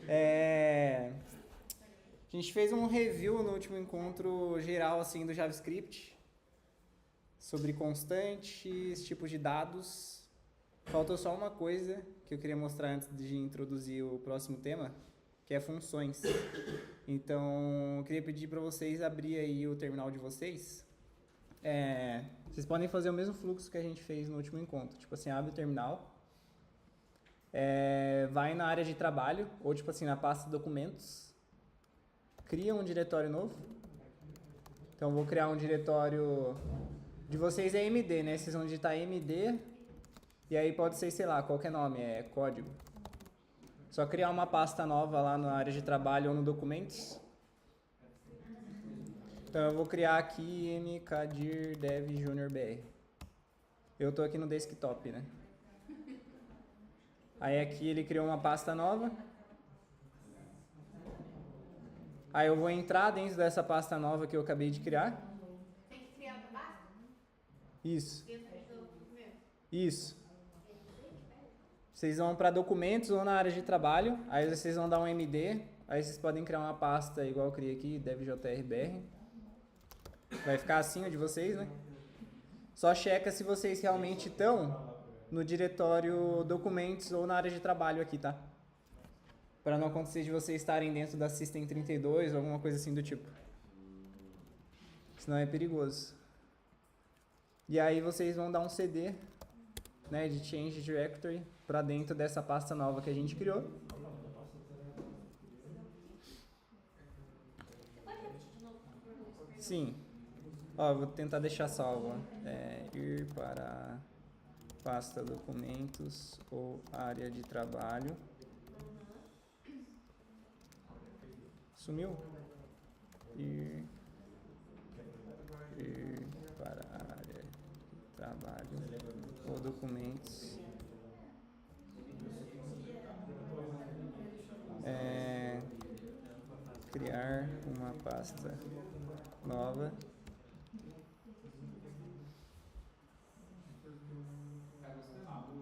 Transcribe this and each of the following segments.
A gente fez um review no último encontro geral assim do JavaScript sobre constantes, tipos de dados. Faltou só uma coisa que eu queria mostrar antes de introduzir o próximo tema, que é funções. Então, eu queria pedir para vocês abrir aí o terminal de vocês. Vocês podem fazer o mesmo fluxo que a gente fez no último encontro. Tipo assim, abre o terminal, vai na área de trabalho, ou tipo assim, na pasta documentos, cria um diretório novo. Então, vou criar um diretório de vocês é MD, né? Vocês vão digitar MD, e aí pode ser, sei lá, qualquer nome, código. Só criar uma pasta nova lá na área de trabalho ou no documentos. Então eu vou criar aqui mkadir dev junior br. Eu estou aqui no desktop, né? Aí aqui ele criou uma pasta nova. Aí eu vou entrar dentro dessa pasta nova que eu acabei de criar. Tem que criar uma pasta? Isso. Dentro do documento? Isso. Vocês vão para documentos ou na área de trabalho. Aí vocês vão dar um MD. Aí vocês podem criar uma pasta igual eu criei aqui, devjrbr. Vai ficar assim o de vocês, né? Só checa se vocês realmente estão no diretório documentos ou na área de trabalho aqui, tá? Para não acontecer de vocês estarem dentro da System32 ou alguma coisa assim do tipo. Senão é perigoso. E aí vocês vão dar um CD, né, de Change Directory para dentro dessa pasta nova que a gente criou. Você pode repetir de novo? Sim. Ó, vou tentar deixar salvo. Ir para pasta documentos ou área de trabalho. Sumiu? Ir para a área de trabalho ou documentos. Criar uma pasta nova.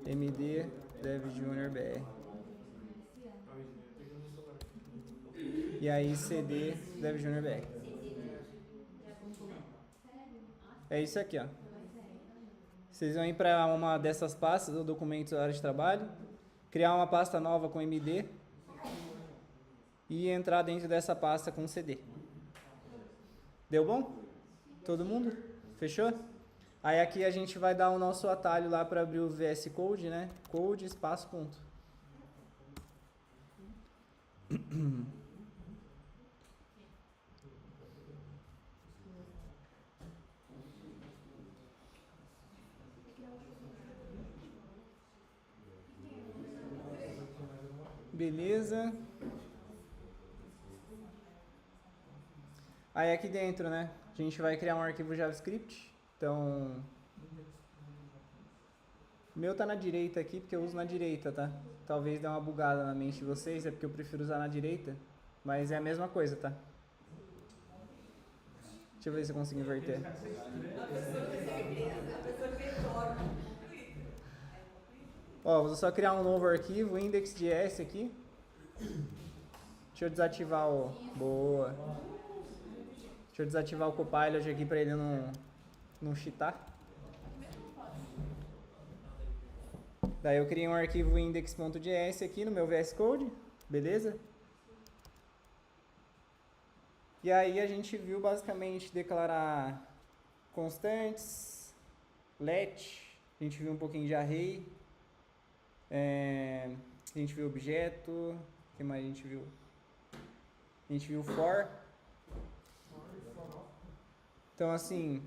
MD dev junior br. E aí CD dev junior br. É isso aqui, ó. Vocês vão ir para uma dessas pastas, ou documentos da área de trabalho, criar uma pasta nova com MD e entrar dentro dessa pasta com CD. Deu bom? Todo mundo? Fechou? Aí aqui a gente vai dar o nosso atalho lá para abrir o VS Code, né? Code, espaço, ponto. Beleza. Aí aqui dentro, né? A gente vai criar um arquivo JavaScript. Então, o meu tá na direita aqui, porque eu uso na direita, tá? Talvez dê uma bugada na mente de vocês, é porque eu prefiro usar na direita. Mas é a mesma coisa, tá? Deixa eu ver se eu consigo inverter. Ó, vou só criar um novo arquivo, index.js aqui. Deixa eu desativar o... Boa. Deixa eu desativar o Copilot aqui para ele não cheatar. Daí eu criei um arquivo index.js aqui no meu VS Code, beleza? E aí a gente viu basicamente declarar constantes, let, a gente viu um pouquinho de array, a gente viu objeto, o que mais a gente viu? A gente viu for. Então assim,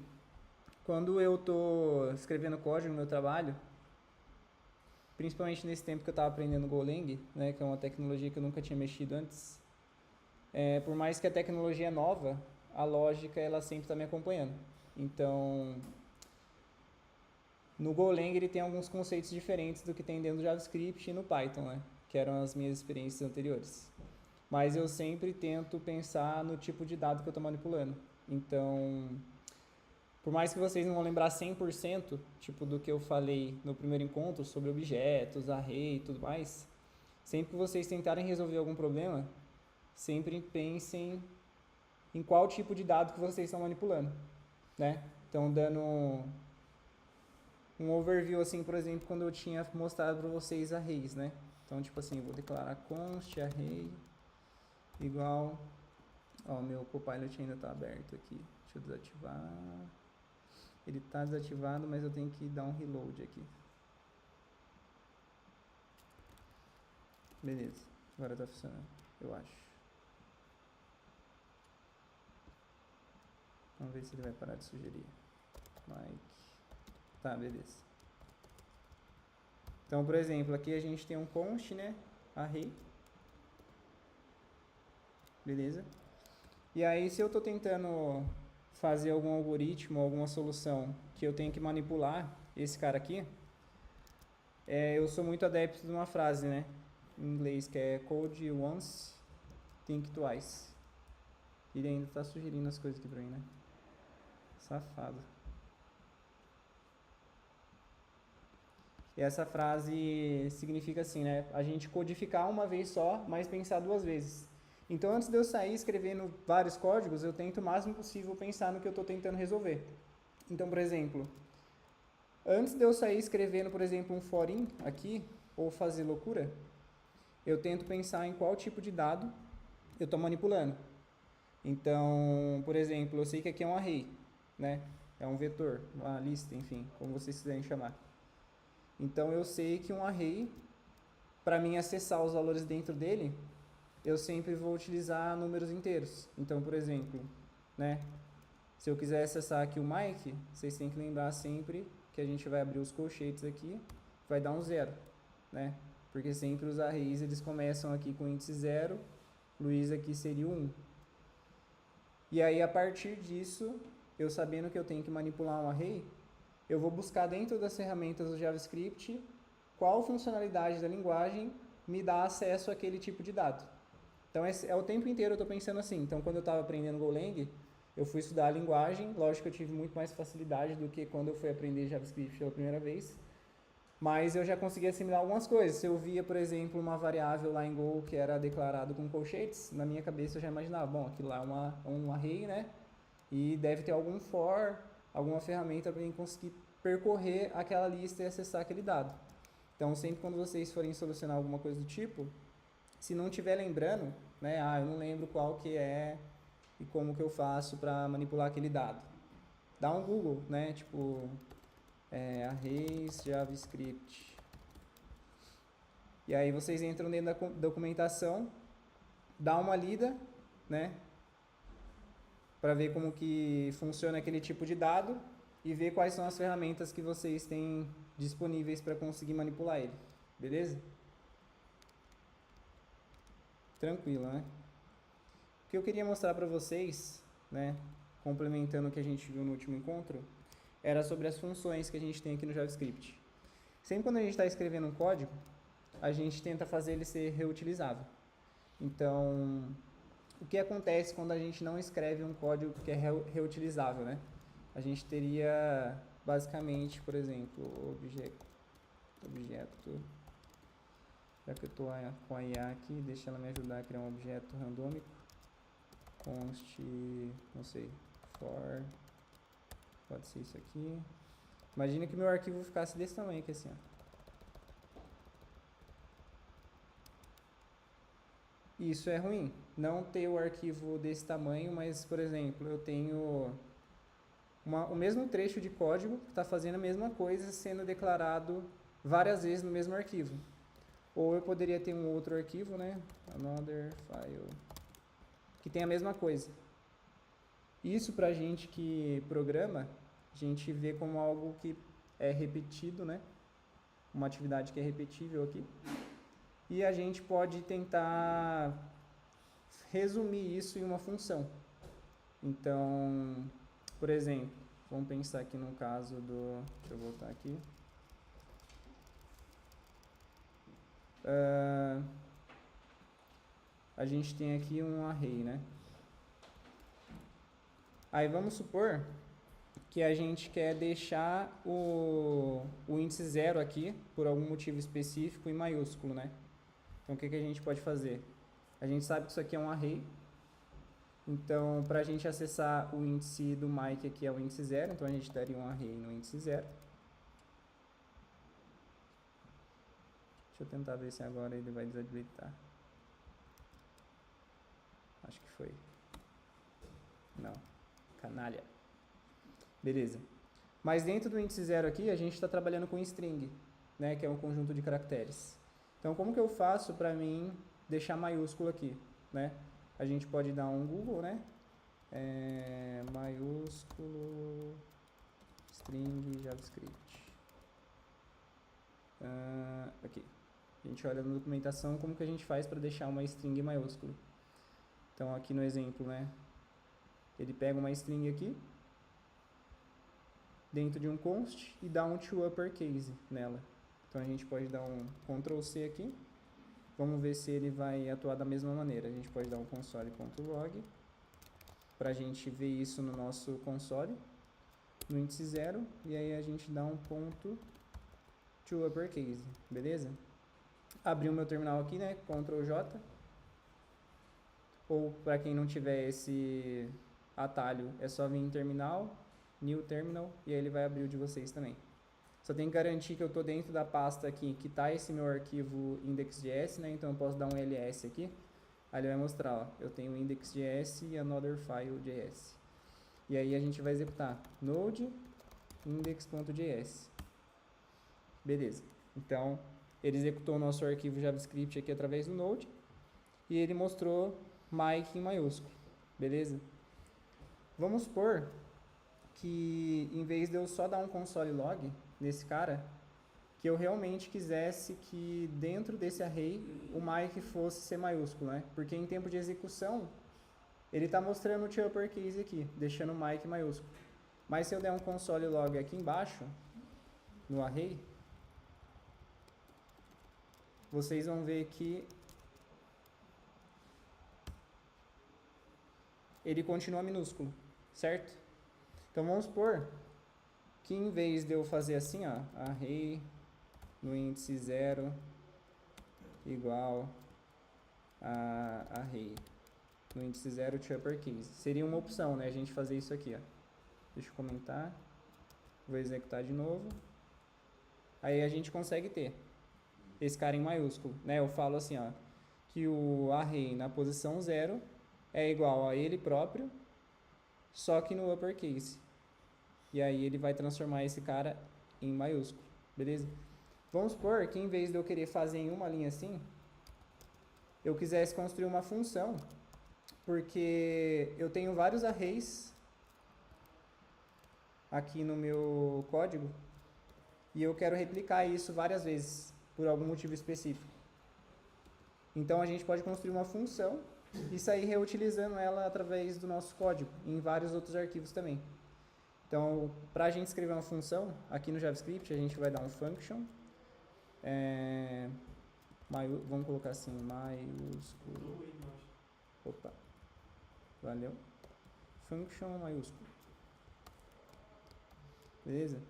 quando eu estou escrevendo código no meu trabalho, principalmente nesse tempo que eu estava aprendendo Golang, né, que é uma tecnologia que eu nunca tinha mexido antes, por mais que a tecnologia é nova, a lógica ela sempre está me acompanhando. Então, no Golang ele tem alguns conceitos diferentes do que tem dentro do JavaScript e no Python, né, que eram as minhas experiências anteriores. Mas eu sempre tento pensar no tipo de dado que eu estou manipulando. Então, por mais que vocês não vão lembrar 100% tipo, do que eu falei no primeiro encontro sobre objetos, array e tudo mais, sempre que vocês tentarem resolver algum problema, sempre pensem em qual tipo de dado que vocês estão manipulando, né? Então, dando um overview, assim, por exemplo, quando eu tinha mostrado para vocês arrays, né? Então, tipo assim, eu vou declarar const array igual... Ó, meu Copilot ainda está aberto aqui. Deixa eu desativar. Ele está desativado, mas eu tenho que dar um reload aqui. Beleza, agora está funcionando, eu acho. Vamos ver se ele vai parar de sugerir. Like. Tá, beleza. Então, por exemplo, aqui a gente tem um const, né? Array. Beleza? E aí, se eu estou tentando fazer algum algoritmo, alguma solução que eu tenho que manipular esse cara aqui, eu sou muito adepto de uma frase, né? Em inglês, que é code once, think twice. Ele ainda está sugerindo as coisas aqui pra mim, né? Safado. E essa frase significa assim, né? A gente codificar uma vez só, mas pensar duas vezes. Então, antes de eu sair escrevendo vários códigos, eu tento o máximo possível pensar no que eu estou tentando resolver. Então, por exemplo, antes de eu sair escrevendo, por exemplo, um for in aqui, ou fazer loucura, eu tento pensar em qual tipo de dado eu estou manipulando. Então, por exemplo, eu sei que aqui é um array, né? É um vetor, uma lista, enfim, como vocês quiserem chamar. Então, eu sei que um array, para mim acessar os valores dentro dele, eu sempre vou utilizar números inteiros. Então, por exemplo, né? Se eu quiser acessar aqui o Mike, vocês têm que lembrar sempre que a gente vai abrir os colchetes aqui, vai dar um 0, né? Porque sempre os arrays, eles começam aqui com índice 0, Luiz aqui seria o 1. E aí, a partir disso, eu sabendo que eu tenho que manipular um array, eu vou buscar dentro das ferramentas do JavaScript qual funcionalidade da linguagem me dá acesso àquele tipo de dado. Então, é o tempo inteiro eu estou pensando assim. Então, quando eu estava aprendendo Golang, eu fui estudar a linguagem. Lógico que eu tive muito mais facilidade do que quando eu fui aprender JavaScript pela primeira vez. Mas eu já conseguia assimilar algumas coisas. Se eu via, por exemplo, uma variável lá em Go que era declarado com colchetes, na minha cabeça eu já imaginava, bom, aquilo lá é um array, né? E deve ter algum for, alguma ferramenta para mim conseguir percorrer aquela lista e acessar aquele dado. Então, sempre quando vocês forem solucionar alguma coisa do tipo, se não estiver lembrando, né, eu não lembro qual que é e como que eu faço para manipular aquele dado. Dá um Google, né, tipo, arrays JavaScript. E aí vocês entram dentro da documentação, dá uma lida, né, para ver como que funciona aquele tipo de dado e ver quais são as ferramentas que vocês têm disponíveis para conseguir manipular ele. Beleza? Tranquilo, né? O que eu queria mostrar para vocês, né, complementando o que a gente viu no último encontro, era sobre as funções que a gente tem aqui no JavaScript. Sempre quando a gente está escrevendo um código, a gente tenta fazer ele ser reutilizável. Então, o que acontece quando a gente não escreve um código que é reutilizável, né? A gente teria, basicamente, por exemplo, objeto. Já que eu estou com a IA aqui, deixa ela me ajudar a criar um objeto randômico. Const, não sei, for, pode ser isso aqui. Imagina que meu arquivo ficasse desse tamanho aqui assim, ó. Isso é ruim, não ter o arquivo desse tamanho, mas, por exemplo, eu tenho o mesmo trecho de código que está fazendo a mesma coisa sendo declarado várias vezes no mesmo arquivo. Ou eu poderia ter um outro arquivo, né? Another file. Que tem a mesma coisa. Isso pra gente que programa, a gente vê como algo que é repetido, né? Uma atividade que é repetível aqui. E a gente pode tentar resumir isso em uma função. Então, por exemplo, vamos pensar aqui no caso do... Deixa eu voltar aqui. A gente tem aqui um array, né? Aí vamos supor que a gente quer deixar o índice 0 aqui, por algum motivo específico, em maiúsculo, né? Então, o que a gente pode fazer? A gente sabe que isso aqui é um array. Então, para a gente acessar o índice do Mike aqui é o índice 0. Então, a gente daria um array no índice 0. Deixa eu tentar ver se agora ele vai desabilitar. Acho que foi. Não. Canalha. Beleza. Mas dentro do índice 0 aqui, a gente está trabalhando com string, né, que é um conjunto de caracteres. Então, como que eu faço para mim deixar maiúsculo aqui, né? A gente pode dar um Google, né? Maiúsculo string JavaScript. Aqui. A gente olha na documentação como que a gente faz para deixar uma string maiúsculo. Então, aqui no exemplo, né? Ele pega uma string aqui, dentro de um const, e dá um to uppercase nela. Então, a gente pode dar um Ctrl+C aqui. Vamos ver se ele vai atuar da mesma maneira. A gente pode dar um console.log para a gente ver isso no nosso console, no índice 0, e aí a gente dá um ponto to uppercase, beleza? Abri o meu terminal aqui, né? Ctrl+J. Ou para quem não tiver esse atalho, é só vir em terminal, new terminal, e aí ele vai abrir o de vocês também. Só tem que garantir que eu estou dentro da pasta aqui que está esse meu arquivo index.js, né? Então eu posso dar um ls aqui. Aí ele vai mostrar, ó, eu tenho index.js e another file.js. E aí a gente vai executar node index.js. Beleza. Então ele executou o nosso arquivo JavaScript aqui através do node e ele mostrou Mike em maiúsculo. Beleza? Vamos supor que em vez de eu só dar um console log nesse cara, que eu realmente quisesse que dentro desse array o Mike fosse C maiúsculo, né? Porque em tempo de execução ele está mostrando o to uppercase aqui, deixando o Mike maiúsculo. Mas se eu der um console log aqui embaixo, no array, vocês vão ver que ele continua minúsculo, certo? Então vamos supor que em vez de eu fazer assim, ó, array no índice 0 igual a array no índice 0 to uppercase. Seria uma opção, né, a gente fazer isso aqui, ó. Deixa eu comentar. Vou executar de novo. Aí a gente consegue ter esse cara em maiúsculo, né? Eu falo assim, ó, que o array na posição 0 é igual a ele próprio, só que no uppercase. E aí ele vai transformar esse cara em maiúsculo, beleza? Vamos supor que em vez de eu querer fazer em uma linha assim, eu quisesse construir uma função, porque eu tenho vários arrays aqui no meu código e eu quero replicar isso várias vezes, por algum motivo específico. Então a gente pode construir uma função e sair reutilizando ela através do nosso código, em vários outros arquivos também. Então, para a gente escrever uma função, aqui no JavaScript a gente vai dar um function, vamos colocar assim, maiúsculo, opa, valeu, function maiúsculo, beleza?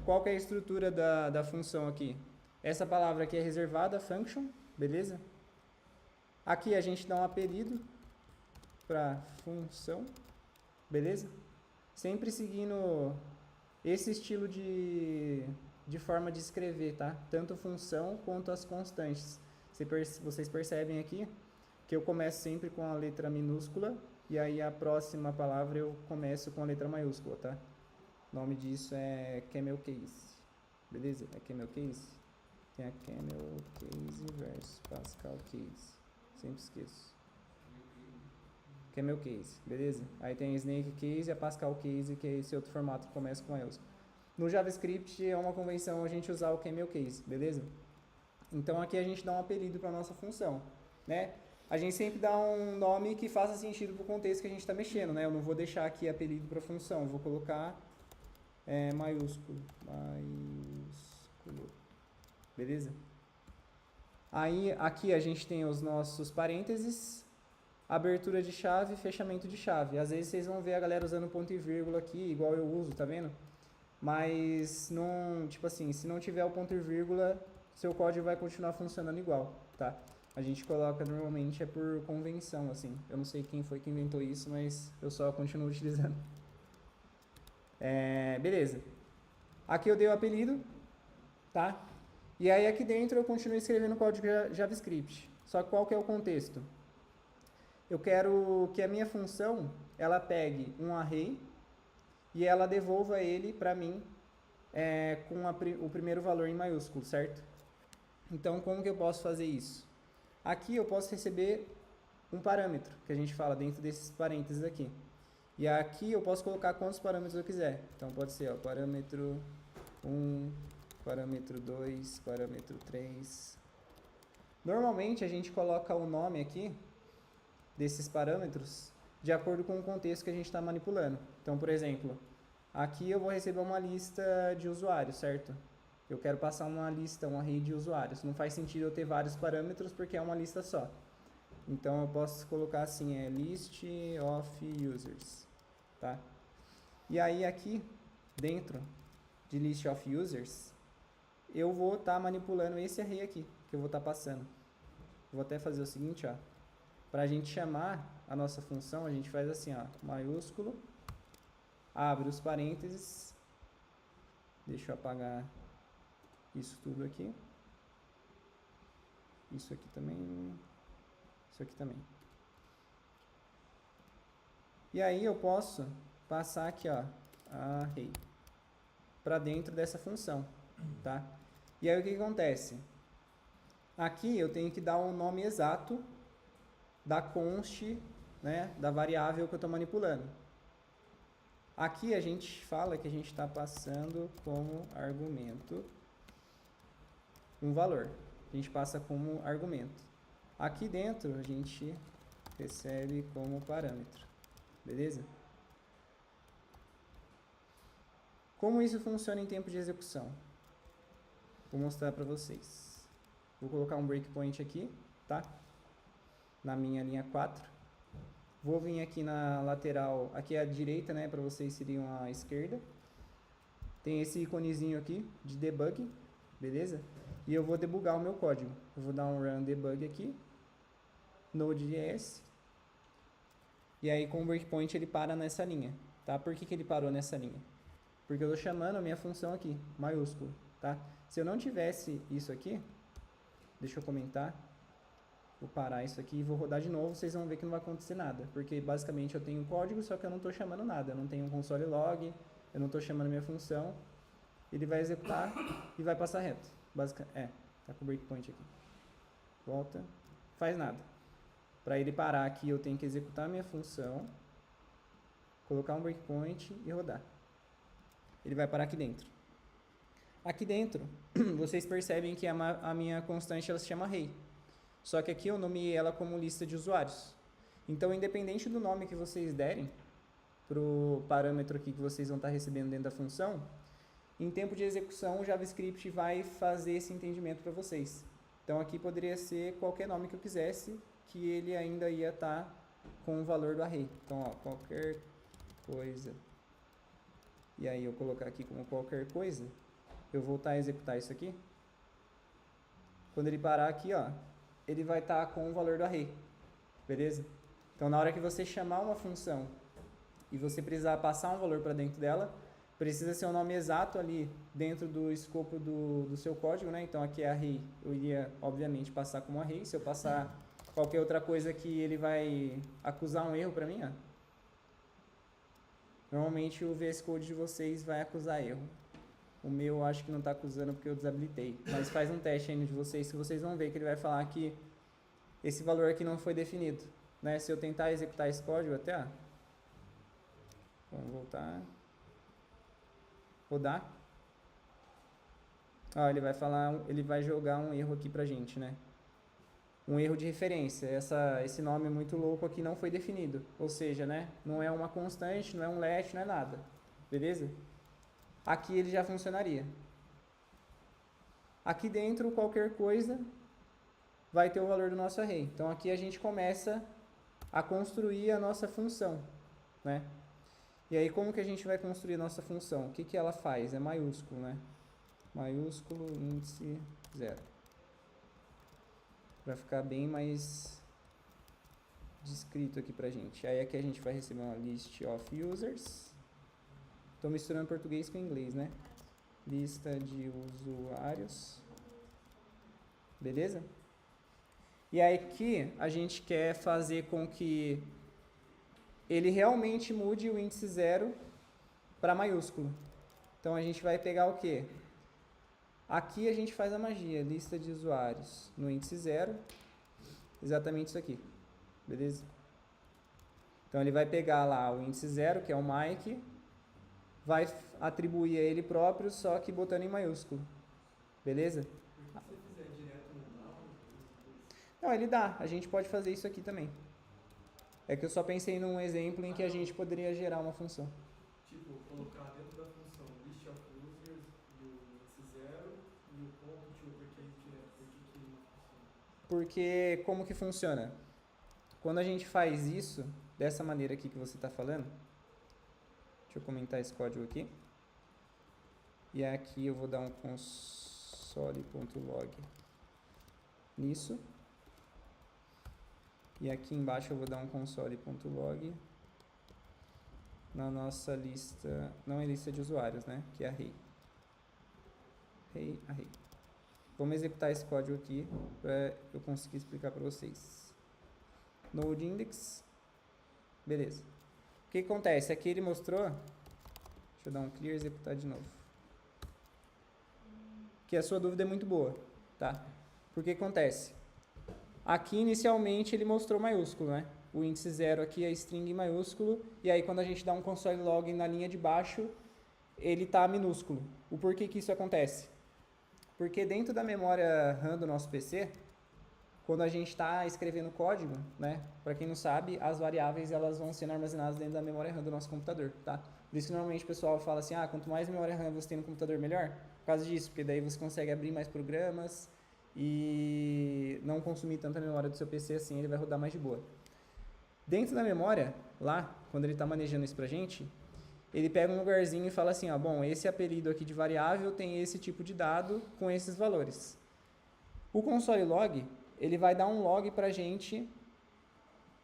Qual que é a estrutura da função aqui? Essa palavra aqui é reservada, function, beleza? Aqui a gente dá um apelido para função, beleza? Sempre seguindo esse estilo de forma de escrever, tá? Tanto função quanto as constantes. Vocês percebem aqui que eu começo sempre com a letra minúscula e aí a próxima palavra eu começo com a letra maiúscula, tá? O nome disso é camel case, beleza? É camel case? Tem a camel case versus Pascal case. Sempre esqueço. Camel case, beleza? Aí tem a snake case e a Pascal case, que é esse outro formato que começa com maiúsculo. No JavaScript é uma convenção a gente usar o camel case, beleza? Então aqui a gente dá um apelido para a nossa função, né? A gente sempre dá um nome que faça sentido para o contexto que a gente está mexendo, né? Eu não vou deixar aqui apelido para função, vou colocar maiúsculo, beleza? Aí aqui a gente tem os nossos parênteses, abertura de chave, fechamento de chave. Às vezes vocês vão ver a galera usando ponto e vírgula aqui, igual eu uso, tá vendo? Mas não, tipo assim, se não tiver o ponto e vírgula, seu código vai continuar funcionando igual, tá? A gente coloca normalmente é por convenção, assim. Eu não sei quem foi que inventou isso, mas eu só continuo utilizando. Beleza. Aqui eu dei o apelido, tá? E aí aqui dentro eu continuo escrevendo código JavaScript. Só que qual que é o contexto? Eu quero que a minha função, ela pegue um array e ela devolva ele para mim com o primeiro valor em maiúsculo, certo? Então, como que eu posso fazer isso? Aqui eu posso receber um parâmetro, que a gente fala dentro desses parênteses aqui. E aqui eu posso colocar quantos parâmetros eu quiser. Então, pode ser parâmetro 1, parâmetro 2, parâmetro 3. Normalmente, a gente coloca o nome aqui desses parâmetros de acordo com o contexto que a gente está manipulando. Então, por exemplo, aqui eu vou receber uma lista de usuários, certo? Eu quero passar uma lista, um array de usuários. Não faz sentido eu ter vários parâmetros porque é uma lista só. Então, eu posso colocar assim, list of users, tá? E aí, aqui, dentro de list of users, eu vou estar manipulando esse array aqui, que eu vou estar passando. Vou até fazer o seguinte, ó. Para a gente chamar a nossa função, a gente faz assim, ó, maiúsculo, abre os parênteses, deixa eu apagar isso tudo aqui, isso aqui também, isso aqui também. E aí eu posso passar aqui, ó, array, para dentro dessa função, tá? E aí o que acontece? Aqui eu tenho que dar um nome exato da const, né, da variável que eu estou manipulando. Aqui a gente fala que a gente está passando como argumento um valor. A gente passa como argumento. Aqui dentro a gente recebe como parâmetro. Beleza? Como isso funciona em tempo de execução? Vou mostrar para vocês. Vou colocar um breakpoint aqui, tá? Na minha linha 4. Vou vir aqui na lateral, aqui é a direita, né, para vocês seriam a esquerda. Tem esse iconezinho aqui de debug, beleza? E eu vou debugar o meu código. Eu vou dar um run debug aqui, Node.js. E aí com o breakpoint ele para nessa linha, tá? Por que ele parou nessa linha? Porque eu estou chamando a minha função aqui, maiúsculo, tá? Se eu não tivesse isso aqui, deixa eu comentar. Vou parar isso aqui e vou rodar de novo, vocês vão ver que não vai acontecer nada. Porque basicamente eu tenho um código, só que eu não estou chamando nada. Eu não tenho um console log, eu não estou chamando minha função. Ele vai executar e vai passar reto. Tá com o breakpoint aqui. Volta, faz nada. Para ele parar aqui eu tenho que executar minha função, colocar um breakpoint e rodar. Ele vai parar aqui dentro. Aqui dentro, vocês percebem que a minha constante ela se chama array. Só que aqui eu nomeei ela como lista de usuários. Então, independente do nome que vocês derem para o parâmetro aqui que vocês vão estar recebendo dentro da função, em tempo de execução o JavaScript vai fazer esse entendimento para vocês. Então, aqui poderia ser qualquer nome que eu quisesse, que ele ainda ia estar com o valor do array. Então, ó, qualquer coisa. E aí, eu colocar aqui como qualquer coisa, eu voltar a executar isso aqui. Quando ele parar aqui, ó, ele vai estar com o valor do array, beleza? Então, na hora que você chamar uma função e você precisar passar um valor para dentro dela, precisa ser um nome exato ali dentro do escopo do seu código, né? Então, aqui é array, eu iria, obviamente, passar como array. Se eu passar qualquer outra coisa aqui, ele vai acusar um erro para mim, ó. Normalmente, o VS Code de vocês vai acusar erro. O meu acho que não está acusando porque eu desabilitei. Mas faz um teste aí de vocês que vocês vão ver que ele vai falar que esse valor aqui não foi definido. Né? Se eu tentar executar esse código até, ó. Vamos voltar. Rodar. Ó, ele vai falar, ele vai jogar um erro aqui pra gente, né? Um erro de referência. Esse nome muito louco aqui não foi definido. Ou seja, né? Não é uma constante, não é um let, não é nada. Beleza? Aqui ele já funcionaria. Aqui dentro, qualquer coisa vai ter o valor do nosso array. Então, aqui a gente começa a construir a nossa função, né? E aí, como que a gente vai construir a nossa função? O que que ela faz? É maiúsculo, né? Maiúsculo, índice, 0. Para ficar bem mais descrito aqui pra gente. Aí aqui a gente vai receber uma list of users. Estou misturando português com inglês, né? Lista de usuários. Beleza? E aí aqui a gente quer fazer com que ele realmente mude o índice 0 para maiúsculo. Então a gente vai pegar o quê? Aqui a gente faz a magia, lista de usuários no índice 0, exatamente isso aqui, beleza? Então ele vai pegar lá o índice 0, que é o Mike, vai atribuir a ele próprio, só que botando em maiúsculo, beleza? Porque se você fizer direto no down, Não, ele dá, a gente pode fazer isso aqui também. É que eu só pensei num exemplo em que a gente poderia gerar uma função. tipo, colocar dentro da função list of users e o índice 0 e o ponto de uppercase direto, por que não funciona? Porque como que funciona? Quando a gente faz isso, dessa maneira aqui que você está falando, deixa eu comentar esse código aqui. E aqui eu vou dar um console.log nisso. E aqui embaixo eu vou dar um console.log na nossa lista, não é lista de usuários, né? Que é array. Array. Vamos executar esse código aqui para eu conseguir explicar para vocês. Node index. Beleza. O que acontece? Aqui ele mostrou. Deixa eu dar um clear e executar de novo. Que a sua dúvida é muito boa, tá? Porque acontece? Aqui inicialmente ele mostrou maiúsculo, né? O índice 0 aqui é string em maiúsculo, e aí quando a gente dá um console log na linha de baixo, ele tá minúsculo. O porquê que isso acontece? Porque dentro da memória RAM do nosso PC, quando a gente está escrevendo código, né? Para quem não sabe, as variáveis elas vão sendo armazenadas dentro da memória RAM do nosso computador, tá? Por isso que normalmente o pessoal fala assim, quanto mais memória RAM você tem no computador, melhor. Por causa disso, porque daí você consegue abrir mais programas e não consumir tanta memória do seu PC assim, ele vai rodar mais de boa. Dentro da memória, lá, quando ele está manejando isso pra gente, ele pega um lugarzinho e fala assim, bom, esse apelido aqui de variável tem esse tipo de dado com esses valores. O console log, ele vai dar um log pra gente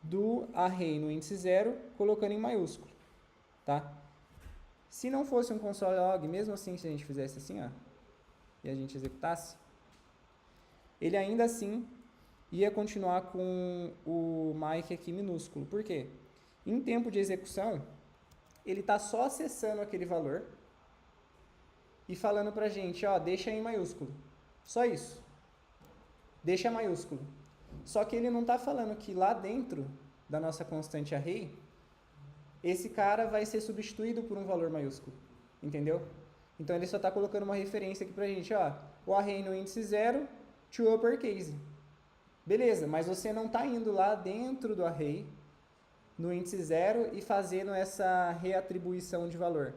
do array no índice 0, colocando em maiúsculo, tá? Se não fosse um console log, mesmo assim, se a gente fizesse assim, e a gente executasse, ele ainda assim ia continuar com o Mike aqui minúsculo. Por quê? Em tempo de execução, ele está só acessando aquele valor e falando pra gente, deixa em maiúsculo. Só isso. Deixa maiúsculo. Só que ele não está falando que lá dentro da nossa constante array, esse cara vai ser substituído por um valor maiúsculo. Entendeu? Então ele só está colocando uma referência aqui pra gente, o array no índice 0 to uppercase. Beleza, mas você não está indo lá dentro do array, no índice 0, e fazendo essa reatribuição de valor,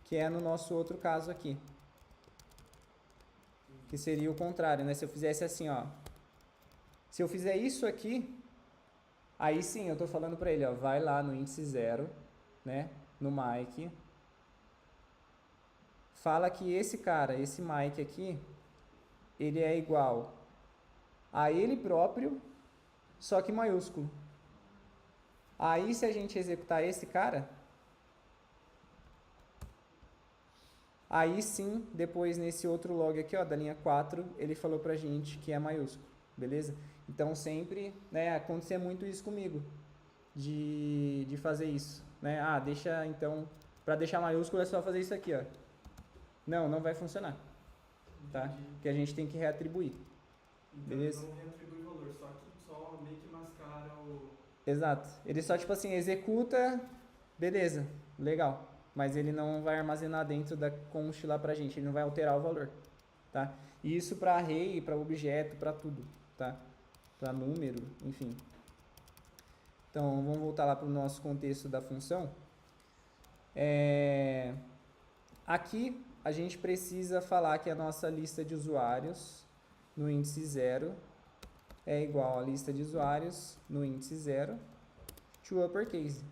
que é no nosso outro caso aqui. Que seria o contrário, né? Se eu fizesse assim, se eu fizer isso aqui, aí sim eu estou falando para ele, vai lá no índice 0, né? No Mike. Fala que esse cara, esse Mike aqui, ele é igual a ele próprio, só que maiúsculo. Aí se a gente executar esse cara, aí sim, depois nesse outro log aqui, da linha 4, ele falou pra gente que é maiúsculo, beleza? Então sempre, né, acontecer muito isso comigo, de fazer isso, né? Deixa então, para deixar maiúsculo é só fazer isso aqui, Não vai funcionar, tá? Porque a gente tem que reatribuir. Então, beleza? Não reatribui valor, só meio que mascara o... Exato. Ele só, tipo assim, executa, beleza, legal. Mas ele não vai armazenar dentro da const lá pra gente, ele não vai alterar o valor, tá? E isso para array, para objeto, para tudo, tá? Para número, enfim. Então, vamos voltar lá para o nosso contexto da função. Aqui, a gente precisa falar que a nossa lista de usuários no índice 0 é igual a lista de usuários no índice 0 to uppercase.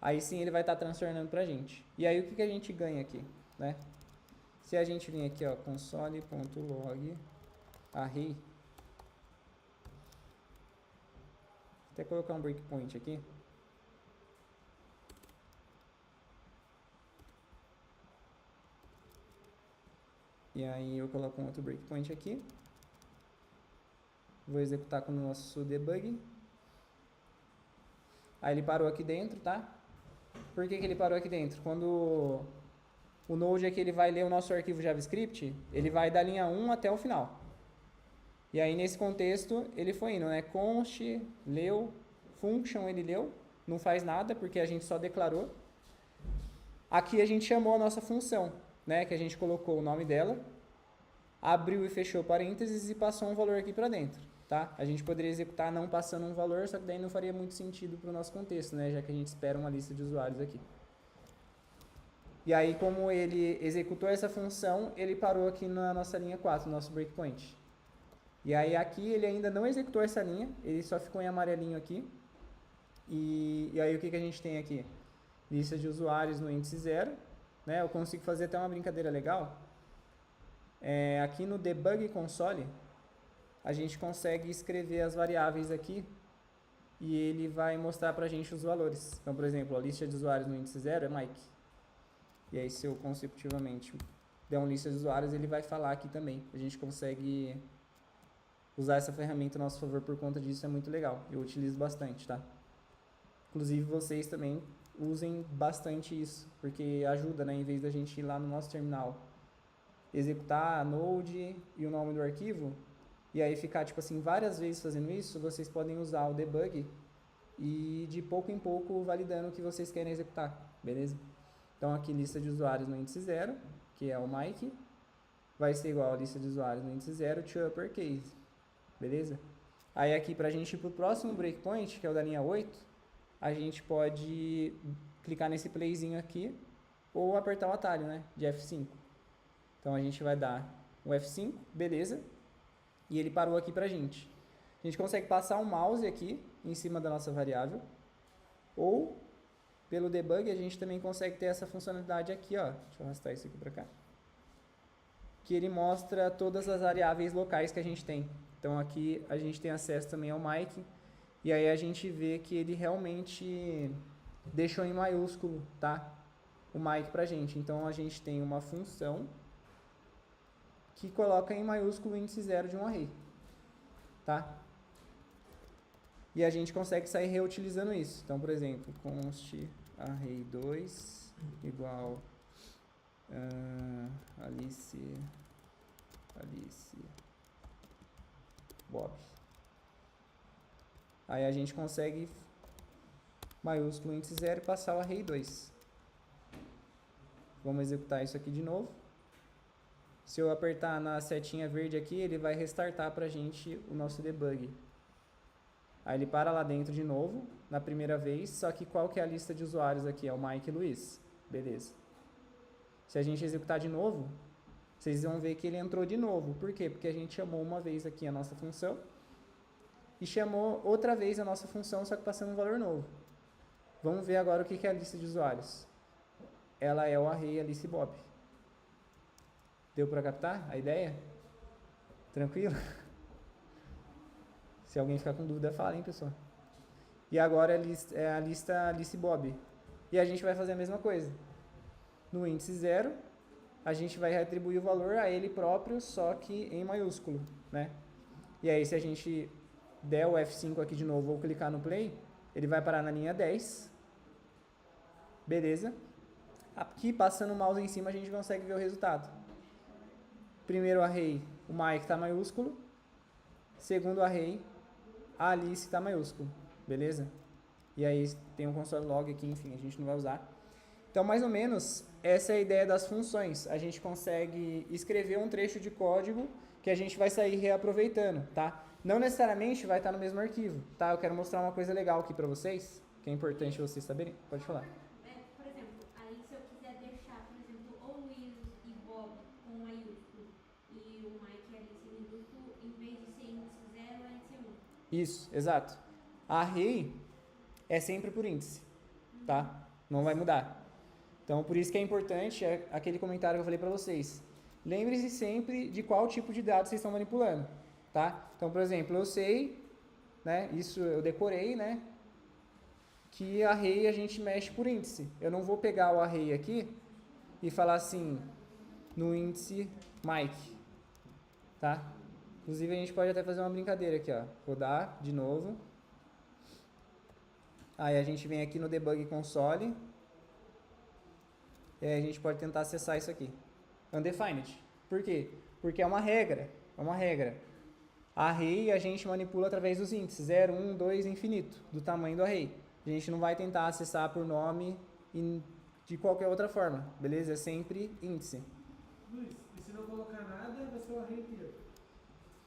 Aí sim ele vai estar transtornando pra gente. E aí o que a gente ganha aqui, né? Se a gente vir aqui, console.log array, até colocar um breakpoint aqui. E aí eu coloco um outro breakpoint aqui. Vou executar com o nosso debug. Aí ele parou aqui dentro, tá? Por que ele parou aqui dentro? Quando o Node aqui ele vai ler o nosso arquivo JavaScript, ele vai da linha 1 até o final. E aí nesse contexto ele foi indo, né? Const, leu, function ele leu, não faz nada porque a gente só declarou. Aqui a gente chamou a nossa função, né? Que a gente colocou o nome dela, abriu e fechou parênteses e passou um valor aqui para dentro, tá? A gente poderia executar não passando um valor, só que daí não faria muito sentido para o nosso contexto, né? Já que a gente espera uma lista de usuários aqui. E aí, como ele executou essa função, ele parou aqui na nossa linha 4, no nosso breakpoint. E aí aqui ele ainda não executou essa linha, ele só ficou em amarelinho aqui. E aí o que a gente tem aqui? Lista de usuários no índice 0. Né? Eu consigo fazer até uma brincadeira legal. Aqui no debug console, a gente consegue escrever as variáveis aqui e ele vai mostrar pra gente os valores. Então, por exemplo, a lista de usuários no índice 0 é Mike. E aí, se eu consecutivamente der uma lista de usuários, ele vai falar aqui também. A gente consegue usar essa ferramenta a nosso favor por conta disso, é muito legal. Eu utilizo bastante, tá? Inclusive, vocês também usem bastante isso, porque ajuda, né? Em vez da gente ir lá no nosso terminal, executar a node e o nome do arquivo, e aí ficar, tipo assim, várias vezes fazendo isso, vocês podem usar o debug e de pouco em pouco validando o que vocês querem executar, beleza? Então aqui lista de usuários no índice 0, que é o Mike, vai ser igual a lista de usuários no índice 0 to uppercase, beleza? Aí aqui pra gente ir pro próximo breakpoint, que é o da linha 8, a gente pode clicar nesse playzinho aqui ou apertar o atalho, né, de F5. Então a gente vai dar o F5, beleza, e ele parou aqui pra gente. A gente consegue passar o mouse aqui em cima da nossa variável, ou pelo debug a gente também consegue ter essa funcionalidade aqui, ó. Deixa eu arrastar isso aqui pra cá. Que ele mostra todas as variáveis locais que a gente tem. Então aqui a gente tem acesso também ao Mike, e aí a gente vê que ele realmente deixou em maiúsculo, tá? O Mike pra gente. Então a gente tem uma função que coloca em maiúsculo o índice 0 de um array, tá? E a gente consegue sair reutilizando isso. Então, por exemplo, const array2 igual Alice Bob. Aí a gente consegue maiúsculo índice 0 e passar o array2. Vamos executar isso aqui de novo. Se eu apertar na setinha verde aqui, ele vai restartar pra gente o nosso debug. Aí ele para lá dentro de novo, na primeira vez, só que qual que é a lista de usuários aqui? É o Mike e Luiz. Beleza. Se a gente executar de novo, vocês vão ver que ele entrou de novo. Por quê? Porque a gente chamou uma vez aqui a nossa função e chamou outra vez a nossa função, só que passando um valor novo. Vamos ver agora o que é a lista de usuários. Ela é o array Alice Bob. Deu para captar a ideia? Tranquilo? Se alguém ficar com dúvida, fala, hein, pessoal. E agora é a lista Alice Bob. E a gente vai fazer a mesma coisa. No índice 0, a gente vai retribuir o valor a ele próprio, só que em maiúsculo, né? E aí, se a gente der o F5 aqui de novo ou clicar no play, ele vai parar na linha 10. Beleza. Aqui, passando o mouse em cima, a gente consegue ver o resultado. Primeiro array, o Mike está maiúsculo. Segundo array, a Alice está maiúsculo, beleza? E aí tem um console log aqui, enfim, a gente não vai usar. Então, mais ou menos, essa é a ideia das funções. A gente consegue escrever um trecho de código que a gente vai sair reaproveitando, tá? Não necessariamente vai estar no mesmo arquivo, tá? Eu quero mostrar uma coisa legal aqui para vocês, que é importante vocês saberem. Pode falar. Por exemplo, aí se eu quiser deixar, por exemplo, o Luiz e Bob com maiúsculo e o Mike e Alice minúsculo, em vez de ser índice 0, é índice 1. Isso, exato. A array é sempre por índice, tá? Não vai mudar. Então, por isso que é importante aquele comentário que eu falei para vocês. Lembre-se sempre de qual tipo de dados vocês estão manipulando, tá? Então, por exemplo, eu sei né? Isso eu decorei, né? Que array a gente mexe por índice. Eu não vou pegar o array aqui e falar assim, no índice Mike, tá? Inclusive a gente pode até fazer uma brincadeira aqui, ó. Rodar de novo. Aí a gente vem aqui no debug console. E aí a gente pode tentar acessar isso aqui. Undefined. Por quê? Porque é uma regra. É uma regra. Array a gente manipula através dos índices. 0, 1, 2, infinito. Do tamanho do array. A gente não vai tentar acessar por nome de qualquer outra forma. Beleza? É sempre índice. Luiz, e se não colocar nada, vai ser o array inteiro.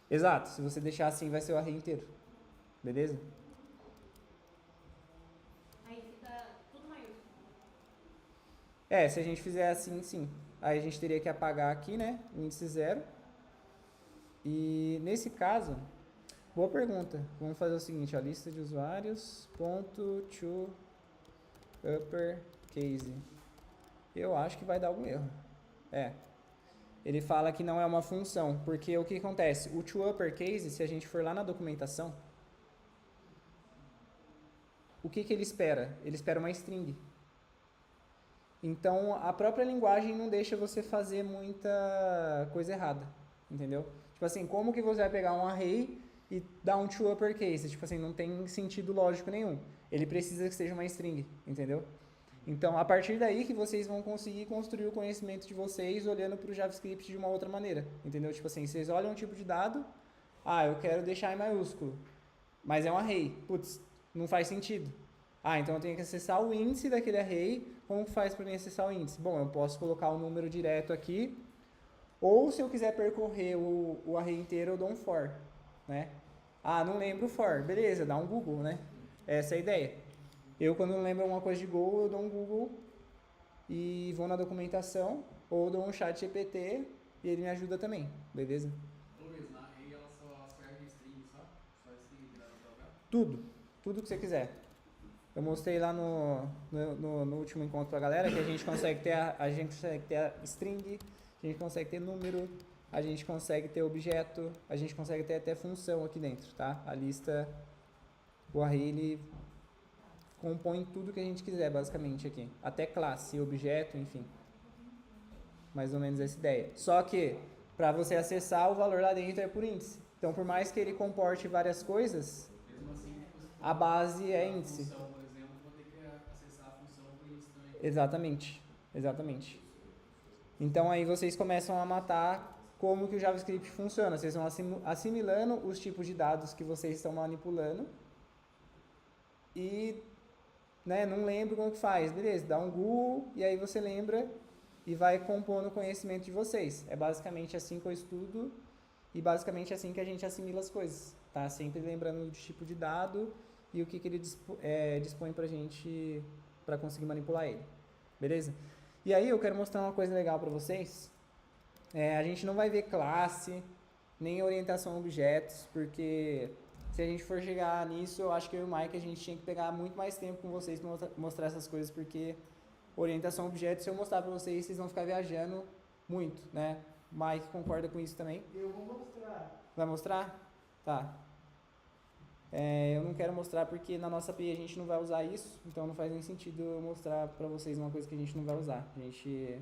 Exato. Se você deixar assim, vai ser o array inteiro. Beleza? Aí fica tudo maiúsculo. Se a gente fizer assim, sim. Aí a gente teria que apagar aqui, né? O índice 0. E nesse caso, boa pergunta. Vamos fazer o seguinte, ó, lista de usuários, ponto to uppercase. Eu acho que vai dar algum erro. Ele fala que não é uma função, porque o que acontece? O to uppercase, se a gente for lá na documentação, o que ele espera? Ele espera uma string. Então, a própria linguagem não deixa você fazer muita coisa errada, entendeu? Tipo assim, como que você vai pegar um array e dar um to uppercase? Tipo assim, não tem sentido lógico nenhum. Ele precisa que seja uma string, entendeu? Então, a partir daí que vocês vão conseguir construir o conhecimento de vocês olhando para o JavaScript de uma outra maneira, entendeu? Tipo assim, vocês olham um tipo de dado, eu quero deixar em maiúsculo, mas é um array. Putz, não faz sentido. Então eu tenho que acessar o índice daquele array. Como faz para mim acessar o índice? Bom, eu posso colocar o número direto aqui, ou se eu quiser percorrer o array inteiro, eu dou um for, né? Não lembro o for. Beleza, dá um Google, né? Essa é a ideia. Eu, quando não lembro alguma coisa de Go, eu dou um Google e vou na documentação, ou dou um chat GPT e ele me ajuda também, beleza? Luiz, na array ela só serve de string, só? Só string virada pra jogar? Tudo que você quiser. Eu mostrei lá no último encontro pra galera que a gente consegue ter a string, a gente consegue ter número, a gente consegue ter objeto, a gente consegue ter até função aqui dentro, tá? A lista, o array, ele compõe tudo que a gente quiser, basicamente, aqui. Até classe, objeto, enfim. Mais ou menos essa ideia. Só que, para você acessar, o valor lá dentro é por índice. Então, por mais que ele comporte várias coisas, Mesmo assim, a base é índice. A função, por exemplo, vou ter que acessar a função por índice também. Exatamente. Então, aí vocês começam a matar como que o JavaScript funciona. Vocês vão assimilando os tipos de dados que vocês estão manipulando e não lembro como que faz. Beleza, dá um Google e aí você lembra e vai compondo o conhecimento de vocês. É basicamente assim que eu estudo e basicamente assim que a gente assimila as coisas, tá? Sempre lembrando do tipo de dado e o que ele dispõe pra gente para conseguir manipular ele. Beleza? E aí eu quero mostrar uma coisa legal para vocês. A gente não vai ver classe, nem orientação a objetos, porque se a gente for chegar nisso, eu acho que eu e o Mike, a gente tinha que pegar muito mais tempo com vocês para mostrar essas coisas, porque orientação a objetos, se eu mostrar para vocês, vocês vão ficar viajando muito, né? O Mike concorda com isso também? Eu vou mostrar. Vai mostrar? Tá. Eu não quero mostrar porque na nossa API a gente não vai usar isso, então não faz nem sentido eu mostrar para vocês uma coisa que a gente não vai usar. A gente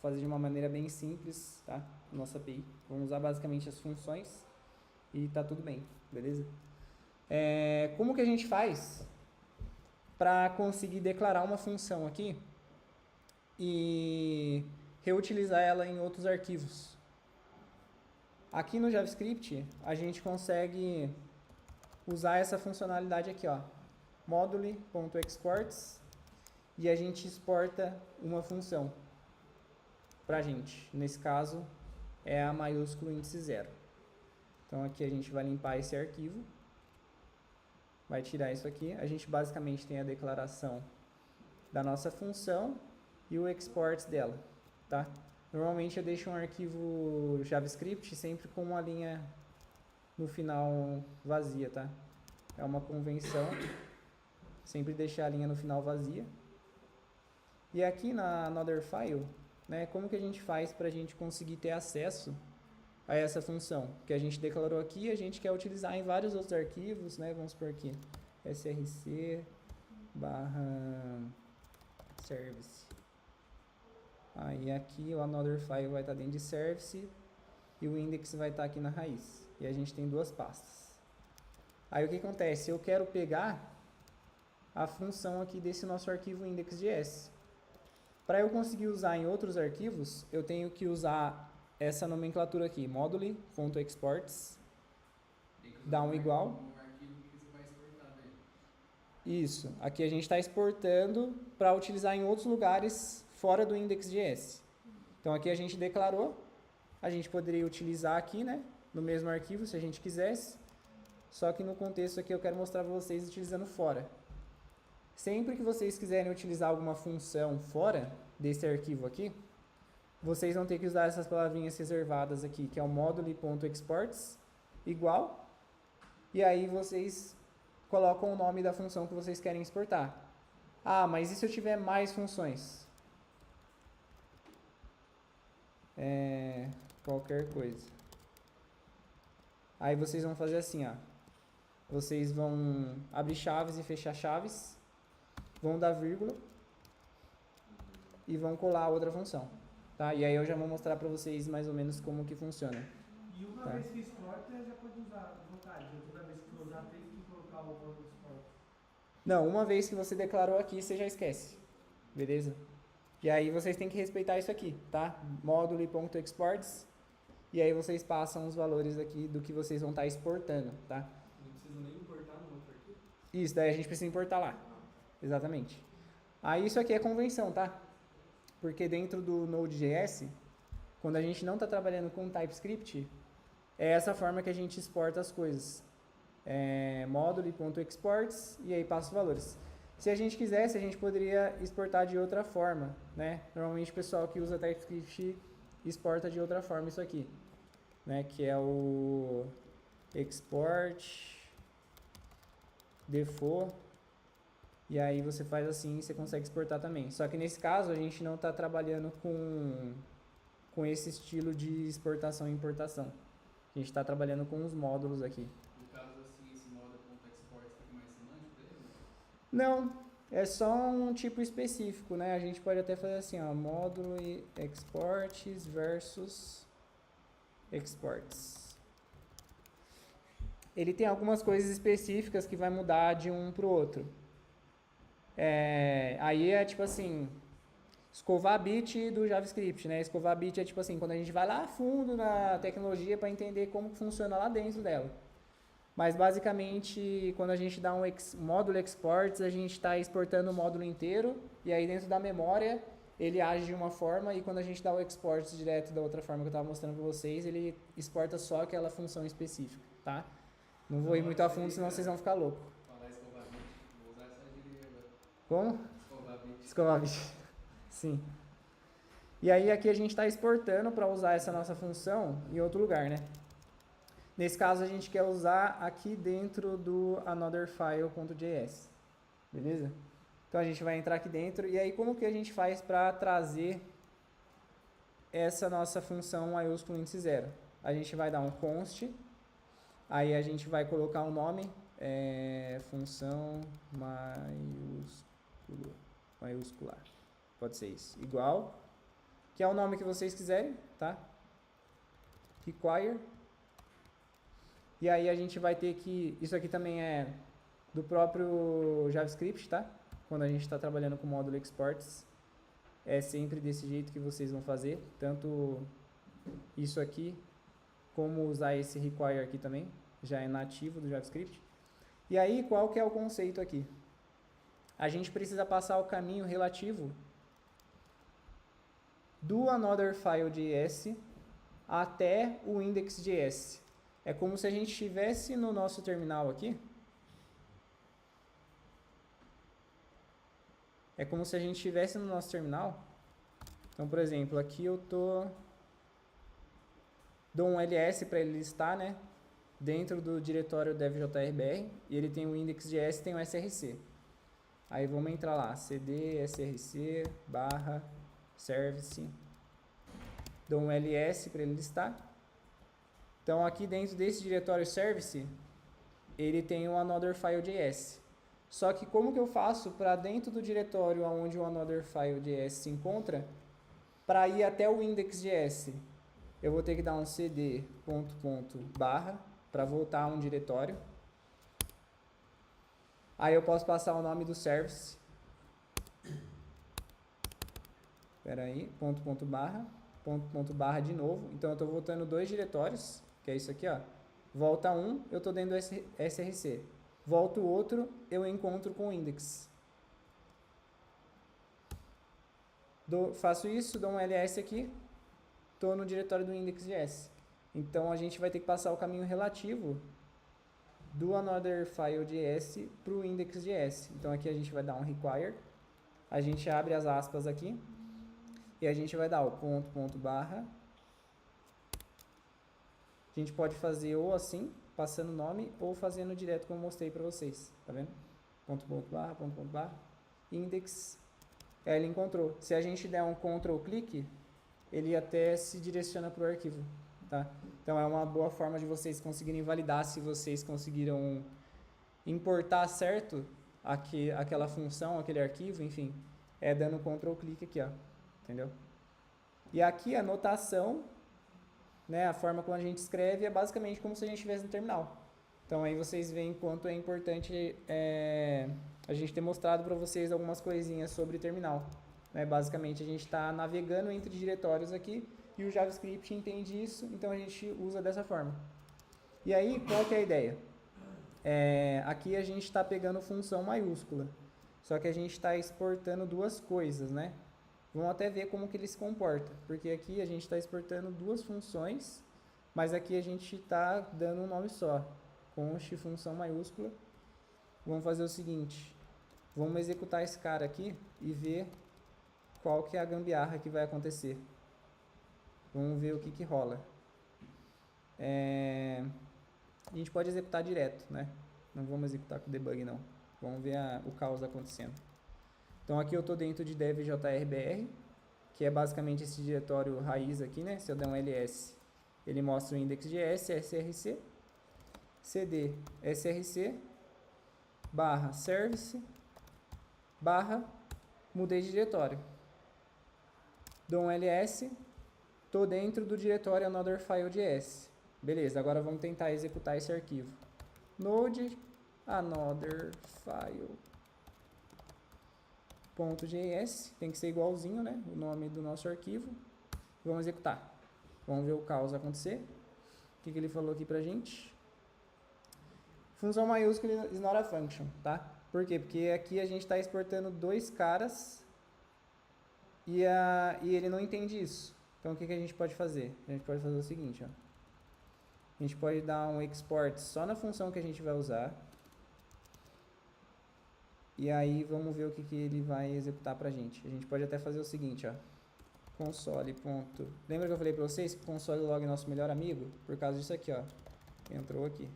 fazer de uma maneira bem simples, tá? Nossa API. Vamos usar basicamente as funções e tá tudo bem, beleza? Como que a gente faz para conseguir declarar uma função aqui e reutilizar ela em outros arquivos? Aqui no JavaScript, a gente consegue usar essa funcionalidade aqui, ó, module.exports, e a gente exporta uma função pra gente. Nesse caso, é a maiúsculo índice 0. Então aqui a gente vai limpar esse arquivo, vai tirar isso aqui. A gente basicamente tem a declaração da nossa função e o export dela, tá? Normalmente eu deixo um arquivo JavaScript sempre com uma linha no final vazia, tá? É uma convenção sempre deixar a linha no final vazia. E aqui na Another File, né, como que a gente faz para a gente conseguir ter acesso a essa função que a gente declarou aqui, a gente quer utilizar em vários outros arquivos, né? Vamos supor aqui, src barra service. Aí aqui o another file vai estar dentro de service e o index vai estar aqui na raiz. E a gente tem duas pastas. Aí o que acontece? Eu quero pegar a função aqui desse nosso arquivo index.js. Para eu conseguir usar em outros arquivos, eu tenho que usar essa nomenclatura aqui, module.exports, dá um igual. Um arquivo que você vai exportar daí. Isso, aqui a gente está exportando para utilizar em outros lugares fora do index.js. Então aqui a gente declarou, a gente poderia utilizar aqui, né, no mesmo arquivo se a gente quisesse, só que no contexto aqui eu quero mostrar para vocês utilizando fora. Sempre que vocês quiserem utilizar alguma função fora desse arquivo aqui, vocês vão ter que usar essas palavrinhas reservadas aqui, que é o module.exports, igual, e aí vocês colocam o nome da função que vocês querem exportar. Ah, mas e se eu tiver mais funções? Qualquer coisa. Aí vocês vão fazer assim, ó. Vocês vão abrir chaves e fechar chaves, vão dar vírgula e vão colar a outra função, tá? E aí eu já vou mostrar para vocês mais ou menos como que funciona. E uma Tá. vez que exporta, já pode usar à vontade. Toda vez que for usar, tem que colocar o module export. Não, uma vez que você declarou aqui, você já esquece, beleza? E aí vocês têm que respeitar isso aqui, tá? Module.exports, e aí vocês passam os valores aqui do que vocês vão estar exportando, tá? Não precisa nem importar no outro arquivo. Isso, daí a gente precisa importar lá. Exatamente. Aí isso aqui é convenção, tá? Porque dentro do Node.js, quando a gente não está trabalhando com TypeScript, é essa forma que a gente exporta as coisas. Module.exports e aí passa os valores. Se a gente quisesse, a gente poderia exportar de outra forma, né? Normalmente o pessoal que usa TypeScript exporta de outra forma isso aqui, né? Que é o export default. E aí você faz assim e você consegue exportar também. Só que nesse caso a gente não está trabalhando com esse estilo de exportação e importação. A gente está trabalhando com os módulos aqui. No caso, assim, esse module.export fica mais semântico dele? Não, é só um tipo específico, né? A gente pode até fazer assim, ó, módulo e exports versus exports. Ele tem algumas coisas específicas que vai mudar de um para o outro. Aí é tipo assim, escovar bit do JavaScript, né? Escovar bit é tipo assim, quando a gente vai lá a fundo na tecnologia para entender como funciona lá dentro dela. Mas basicamente, quando a gente dá um módulo exports, a gente está exportando o módulo inteiro, e aí dentro da memória ele age de uma forma, e quando a gente dá o export direto da outra forma que eu estava mostrando para vocês, ele exporta só aquela função específica, tá? Não vou ir muito a fundo, senão vocês vão ficar loucos. Falar escovar bit, vou usar essa gíria agora. Como? Escovar bit. Escovar bit. Sim. E aí aqui a gente está exportando para usar essa nossa função em outro lugar, né? Nesse caso a gente quer usar aqui dentro do anotherfile.js. Beleza? Então a gente vai entrar aqui dentro e aí como que a gente faz para trazer essa nossa função maiúsculo índice 0? A gente vai dar um const, aí a gente vai colocar um nome, função maiúscular. Pode ser isso. Igual, que é o nome que vocês quiserem, tá? Require. E aí a gente vai ter que... Isso aqui também é do próprio JavaScript, tá? Quando a gente está trabalhando com o módulo exports. É sempre desse jeito que vocês vão fazer. Tanto isso aqui, como usar esse require aqui também. Já é nativo do JavaScript. E aí, qual que é o conceito aqui? A gente precisa passar o caminho relativo do anotherfile.js até o index.js. É como se a gente estivesse no nosso terminal aqui. É como se a gente estivesse no nosso terminal. Então, por exemplo, aqui eu dou um ls para ele listar, né? Dentro do diretório dev.jrbr. E ele tem o index.js e tem o src. Aí vamos entrar lá, cd src /service, dou um ls para ele listar, Então, aqui dentro desse diretório service, ele tem o anotherFile.js. Só que como que eu faço para dentro do diretório onde o anotherFile.js se encontra, para ir até o index.js? Eu vou ter que dar um cd // para voltar a um diretório. Aí eu posso passar o nome do service. Espera aí, // de novo. Então eu estou voltando 2 diretórios, que é isso aqui, ó. Volta um, eu estou dentro do src. Volto o outro, eu encontro com o index. Faço isso, dou um ls aqui, estou no diretório do index.js. Então a gente vai ter que passar o caminho relativo do anotherFile.js para o index.js. Então aqui a gente vai dar um require, a gente abre as aspas aqui e a gente vai dar o // A gente pode fazer ou assim, passando o nome, ou fazendo direto como eu mostrei para vocês, tá vendo? // index. Aí ele encontrou. Se a gente der um Ctrl clique, ele até se direciona para o arquivo, tá? Então é uma boa forma de vocês conseguirem validar se vocês conseguiram importar certo aquela função, aquele arquivo, enfim, é dando Ctrl clique aqui, ó, entendeu? E aqui a notação, né, a forma como a gente escreve é basicamente como se a gente estivesse no terminal. Então aí vocês veem quanto é importante a gente ter mostrado para vocês algumas coisinhas sobre terminal. Né? Basicamente a gente está navegando entre diretórios aqui e o JavaScript entende isso, então a gente usa dessa forma. E aí, qual que é a ideia? Aqui a gente está pegando função maiúscula, só que a gente está exportando 2 coisas, né? Vamos até ver como que ele se comporta, porque aqui a gente está exportando 2 funções, mas aqui a gente está dando um nome só, const função maiúscula. Vamos fazer o seguinte, vamos executar esse cara aqui e ver qual que é a gambiarra que vai acontecer. Vamos ver o que rola. A gente pode executar direto, né? Não vamos executar com debug não. Vamos ver o caos acontecendo. Então aqui eu estou dentro de dev.jrbr, que é basicamente esse diretório raiz aqui, né? Se eu der um ls, ele mostra o index.js, src, cd src, /service, mudei de diretório. Dou um ls, estou dentro do diretório anotherFile.js. Beleza, agora vamos tentar executar esse arquivo. Node anotherFile.js, tem que ser igualzinho, né? O nome do nosso arquivo. Vamos executar. Vamos ver o caos acontecer. O que ele falou aqui pra gente? Função maiúscula is not a function, tá? Por quê? Porque aqui a gente está exportando 2 caras e ele não entende isso. Então o que a gente pode fazer? A gente pode fazer o seguinte, ó. A gente pode dar um export só na função que a gente vai usar. E aí vamos ver o que ele vai executar pra gente. A gente pode até fazer o seguinte, ó. Console. Lembra que eu falei pra vocês que o console log é nosso melhor amigo? Por causa disso aqui, ó. Entrou aqui.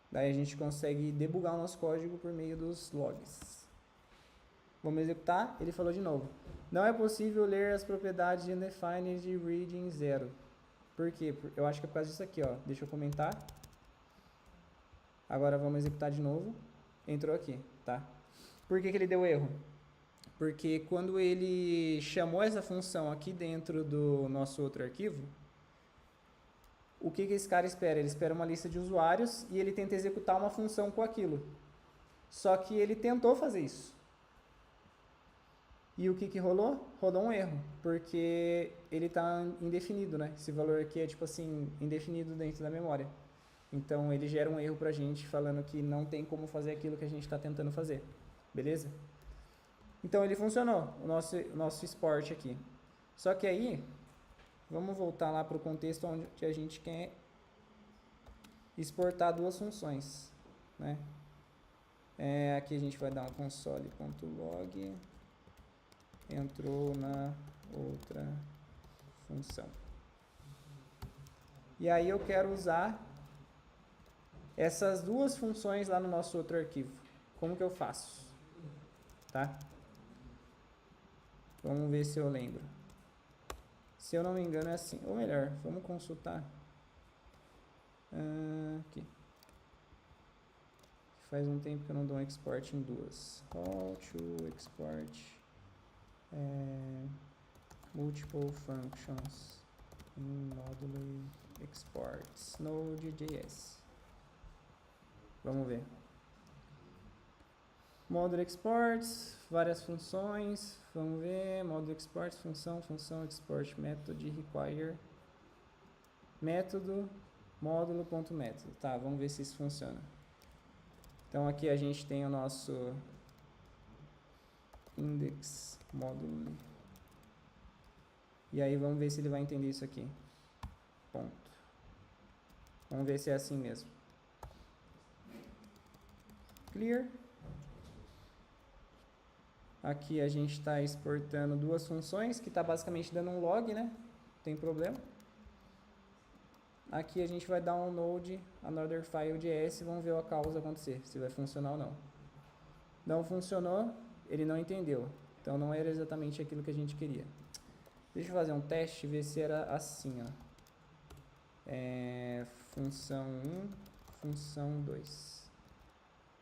Daí a gente consegue debugar o nosso código por meio dos logs. Vamos executar. Ele falou de novo. Não é possível ler as propriedades de undefined de reading 0. Por quê? Eu acho que é por causa disso aqui, ó. Deixa eu comentar. Agora vamos executar de novo. Entrou aqui, tá? Por que ele deu erro? Porque quando ele chamou essa função aqui dentro do nosso outro arquivo, o que esse cara espera? Ele espera uma lista de usuários e ele tenta executar uma função com aquilo. Só que ele tentou fazer isso. E o que rolou? Rolou um erro, porque ele está indefinido, né? Esse valor aqui é tipo assim, indefinido dentro da memória. Então ele gera um erro pra gente falando que não tem como fazer aquilo que a gente está tentando fazer. Beleza? Então ele funcionou, o nosso export aqui. Só que aí, vamos voltar lá para o contexto onde a gente quer exportar 2 funções, né? Aqui a gente vai dar um console.log, entrou na outra função. E aí eu quero usar essas 2 funções lá no nosso outro arquivo. Como que eu faço? Tá? Vamos ver se eu lembro. Se eu não me engano é assim. Ou melhor, vamos consultar. Aqui. Faz um tempo que eu não dou um export em duas. How to export multiple functions in modulo exports Node.js. Vamos ver. Módulo exports, várias funções. Vamos ver. Módulo exports, função export method require método módulo.método. Tá, vamos ver se isso funciona. Então aqui a gente tem o nosso index módulo. E aí vamos ver se ele vai entender isso aqui. Ponto. Vamos ver se é assim mesmo. Clear. Aqui a gente está exportando duas funções, que está basicamente dando um log, né? Não tem problema. Aqui a gente vai download another file.js e vamos ver a causa acontecer, se vai funcionar ou não. Não funcionou, ele não entendeu. Então não era exatamente aquilo que a gente queria. Deixa eu fazer um teste e ver se era assim, ó. Função 1, função 2.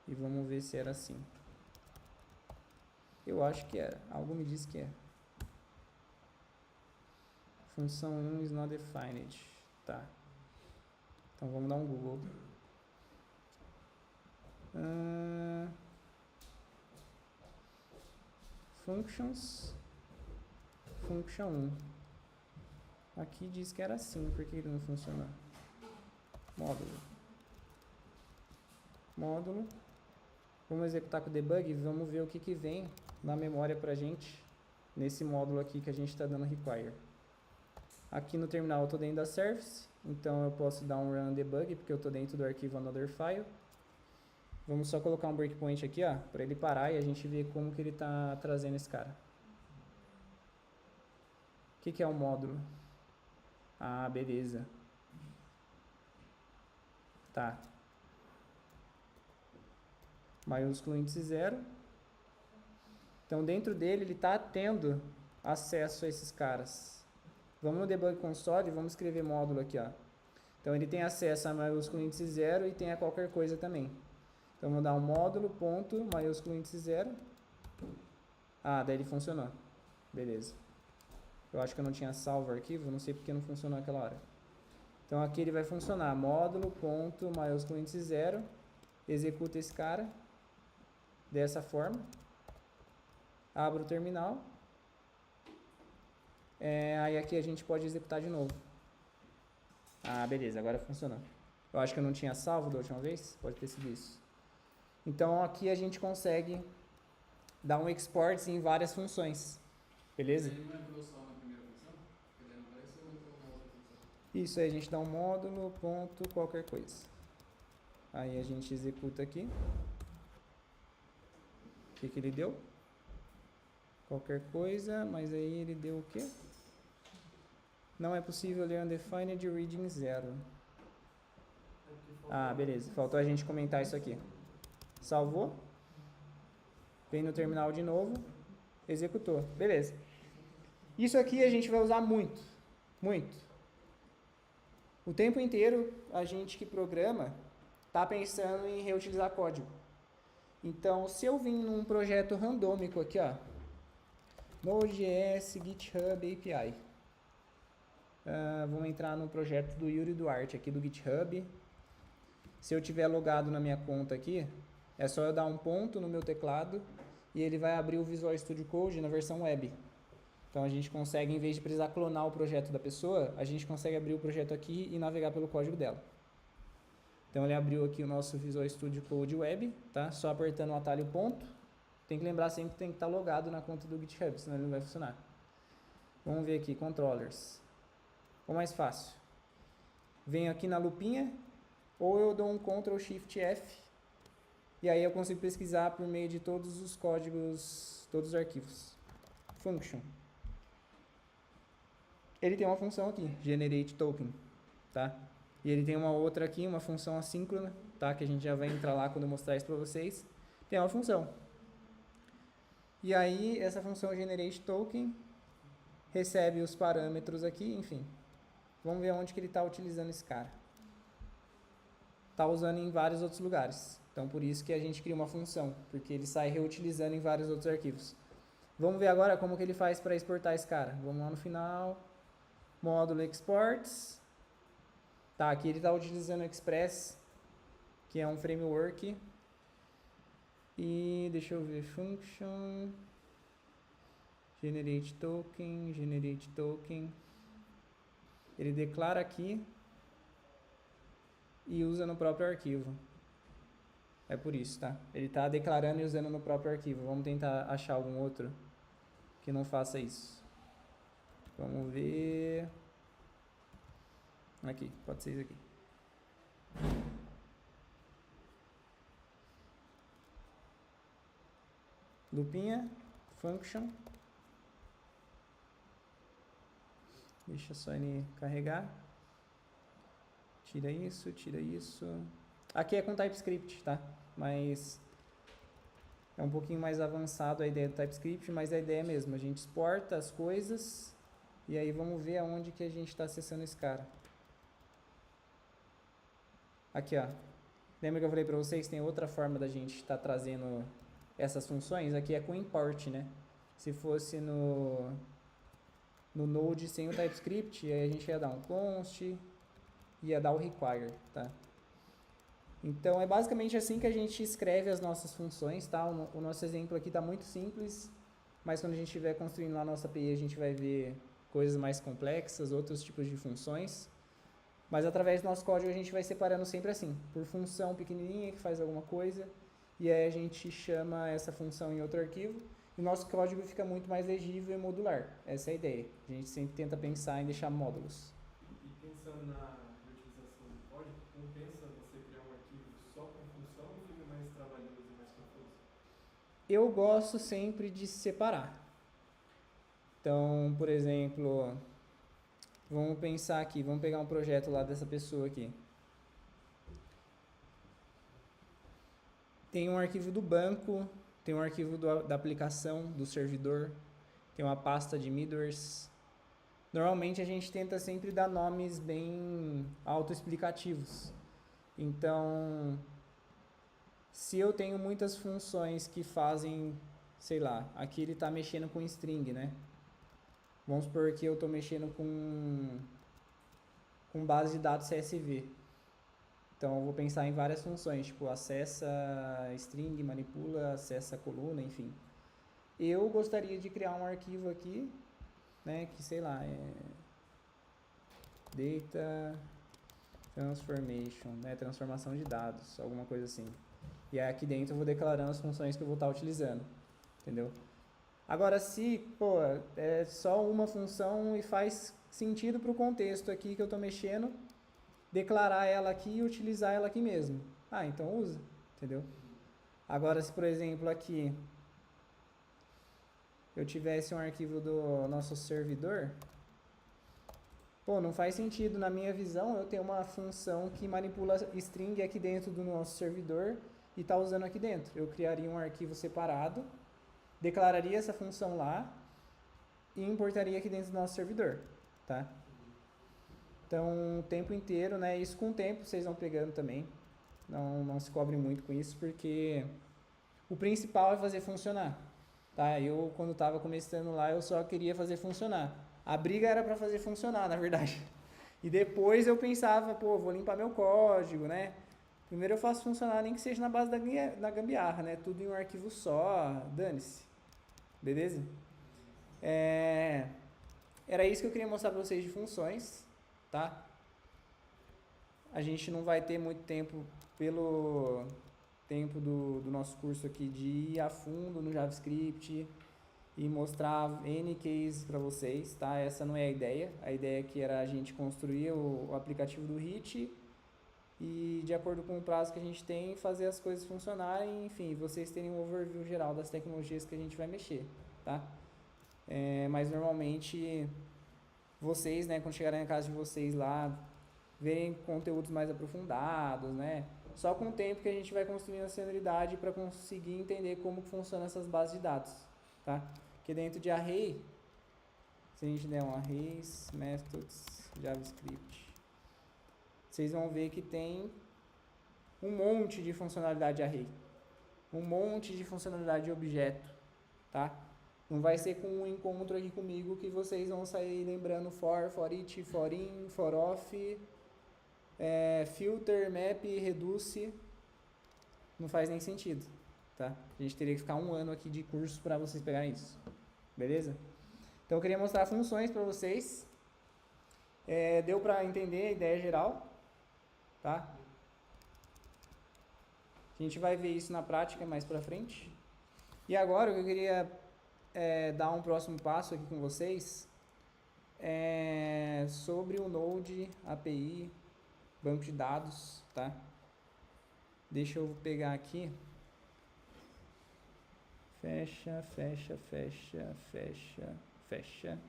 E vamos ver se era assim. Eu acho que era. Algo me diz que é. Função 1 is not defined. Tá. Então vamos dar um Google. Functions. Function 1. Aqui diz que era assim. Por que ele não funcionou? Módulo. Vamos executar com o debug e vamos ver o que vem na memória pra gente nesse módulo aqui que a gente está dando require. Aqui no terminal eu estou dentro da service, então eu posso dar um run debug porque eu estou dentro do arquivo another file. Vamos só colocar um breakpoint aqui, ó, para ele parar e a gente ver como que ele está trazendo esse cara. O que é o módulo? Ah, beleza. Tá. Maiúsculo índice 0. Então, dentro dele, ele está tendo acesso a esses caras. Vamos no debug console e vamos escrever módulo aqui, ó. Então, ele tem acesso a maiúsculo índice 0 e tem a qualquer coisa também. Então, vamos dar um módulo, ponto, maiúsculo índice 0. Ah, daí ele funcionou. Beleza. Eu acho que eu não tinha salvo o arquivo, não sei porque não funcionou naquela hora. Então, aqui ele vai funcionar. Módulo, ponto, maiúsculo índice 0. Executa esse cara. Dessa forma. Abro o terminal. Aí aqui a gente pode executar de novo. Ah, beleza, agora funcionou. Eu acho que eu não tinha salvo da última vez. Pode ter sido isso. Então aqui a gente consegue dar um export em várias funções. Beleza? Ele não entrou só na primeira função? Porque daí não apareceu na outra função. Isso aí, a gente dá um módulo, ponto, qualquer coisa. Aí a gente executa aqui. O que ele deu? Qualquer coisa, mas aí ele deu o quê? Não é possível ler undefined reading 0. Ah, beleza. Faltou a gente comentar isso aqui. Salvou. Vem no terminal de novo. Executou. Beleza. Isso aqui a gente vai usar muito. Muito. O tempo inteiro, a gente que programa está pensando em reutilizar código. Então, se eu vim num projeto randômico aqui, ó, Node.js GitHub API. Vamos entrar no projeto do Yuri Duarte aqui do GitHub. Se eu tiver logado na minha conta aqui, é só eu dar um ponto no meu teclado e ele vai abrir o Visual Studio Code na versão web. Então, a gente consegue, em vez de precisar clonar o projeto da pessoa, a gente consegue abrir o projeto aqui e navegar pelo código dela. Então, ele abriu aqui o nosso Visual Studio Code Web, tá? Só apertando o atalho ponto. Tem que lembrar sempre que tem que estar logado na conta do GitHub, senão ele não vai funcionar. Vamos ver aqui, controllers. Ou mais fácil. Venho aqui na lupinha, ou eu dou um Ctrl Shift F, e aí eu consigo pesquisar por meio de todos os códigos, todos os arquivos. Function. Ele tem uma função aqui, generate token, tá? E ele tem uma outra aqui, uma função assíncrona, tá? Que a gente já vai entrar lá quando eu mostrar isso para vocês. Tem uma função. E aí, essa função generate token, recebe os parâmetros aqui, enfim. Vamos ver onde que ele está utilizando esse cara. Está usando em vários outros lugares. Então, por isso que a gente cria uma função, porque ele sai reutilizando em vários outros arquivos. Vamos ver agora como que ele faz para exportar esse cara. Vamos lá no final, módulo exports. Tá, aqui ele está utilizando o Express, que é um framework. E deixa eu ver, function, generate token. Ele declara aqui e usa no próprio arquivo. É por isso, tá? Ele está declarando e usando no próprio arquivo. Vamos tentar achar algum outro que não faça isso. Vamos ver. Aqui, pode ser isso aqui. Lupinha, function. Deixa só ele carregar. Tira isso, tira isso. Aqui é com TypeScript, tá? Mas é um pouquinho mais avançado a ideia do TypeScript, mas a ideia é mesmo. A gente exporta as coisas e aí vamos ver aonde que a gente está acessando esse cara. Aqui, ó. Lembra que eu falei para vocês que tem outra forma da gente estar trazendo essas funções? Aqui é com import, né? Se fosse no Node sem o TypeScript, aí a gente ia dar um const, ia dar o require, tá? Então, é basicamente assim que a gente escreve as nossas funções, tá? O nosso exemplo aqui está muito simples, mas quando a gente estiver construindo lá a nossa API, a gente vai ver coisas mais complexas, outros tipos de funções. Mas através do nosso código a gente vai separando sempre assim, por função pequenininha que faz alguma coisa, e aí a gente chama essa função em outro arquivo, e o nosso código fica muito mais legível e modular. Essa é a ideia. A gente sempre tenta pensar em deixar módulos. E pensando na reutilização do código, compensa você criar um arquivo só com função ou fica mais trabalhoso e mais confuso? Eu gosto sempre de separar. Então, por exemplo, vamos pensar aqui, vamos pegar um projeto lá dessa pessoa aqui. Tem um arquivo do banco, tem um arquivo da aplicação, do servidor, tem uma pasta de middlewares. Normalmente a gente tenta sempre dar nomes bem autoexplicativos. Então, se eu tenho muitas funções que fazem, sei lá, aqui ele está mexendo com string, né? Vamos supor que eu estou mexendo com base de dados CSV. Então, eu vou pensar em várias funções, tipo, acessa string, manipula, acessa coluna, enfim. Eu gostaria de criar um arquivo aqui, né, que, sei lá, é data transformation, né, transformação de dados, alguma coisa assim. E aí aqui dentro eu vou declarando as funções que eu vou estar utilizando, entendeu? Agora, se, pô, é só uma função e faz sentido para o contexto aqui que eu estou mexendo, declarar ela aqui e utilizar ela aqui mesmo. Ah, então usa, entendeu? Agora, se por exemplo aqui eu tivesse um arquivo do nosso servidor, pô, não faz sentido na minha visão eu ter uma função que manipula string aqui dentro do nosso servidor e tá usando aqui dentro. Eu criaria um arquivo separado, declararia essa função lá e importaria aqui dentro do nosso servidor, tá? Então, o tempo inteiro, né? Isso com o tempo vocês vão pegando também. Não se cobre muito com isso, porque o principal é fazer funcionar, tá? Eu, quando estava começando lá, eu só queria fazer funcionar. A briga era para fazer funcionar, na verdade. E depois eu pensava, pô, vou limpar meu código, né? Primeiro eu faço funcionar, nem que seja na base da gambiarra, né? Tudo em um arquivo só, dane-se. Beleza? Era isso que eu queria mostrar para vocês de funções, tá? A gente não vai ter muito tempo, pelo tempo do nosso curso aqui, de ir a fundo no JavaScript e mostrar N cases para vocês, tá? Essa não é a ideia. A ideia aqui era a gente construir o aplicativo do HIT e, de acordo com o prazo que a gente tem, fazer as coisas funcionarem, enfim, vocês terem um overview geral das tecnologias que a gente vai mexer, tá? Mas normalmente vocês, né, quando chegarem na casa de vocês lá, verem conteúdos mais aprofundados, né? Só com o tempo que a gente vai construindo a senioridade para conseguir entender como funcionam essas bases de dados, tá? Porque dentro de array, Se a gente der um arrays, methods, JavaScript, vocês vão ver que tem um monte de funcionalidade de array, um monte de funcionalidade de objeto, tá? Não vai ser com um encontro aqui comigo que vocês vão sair lembrando for each, for in, for off, filter, map, reduce. Não faz nem sentido, tá? A gente teria que ficar 1 ano aqui de curso para vocês pegarem isso, beleza? Então eu queria mostrar funções para vocês. Deu para entender a ideia geral, tá? A gente vai ver isso na prática mais para frente. E agora o que eu queria dar um próximo passo aqui com vocês sobre o Node, API, banco de dados, tá? Deixa eu pegar aqui. Fecha, fecha, fecha, fecha, fecha.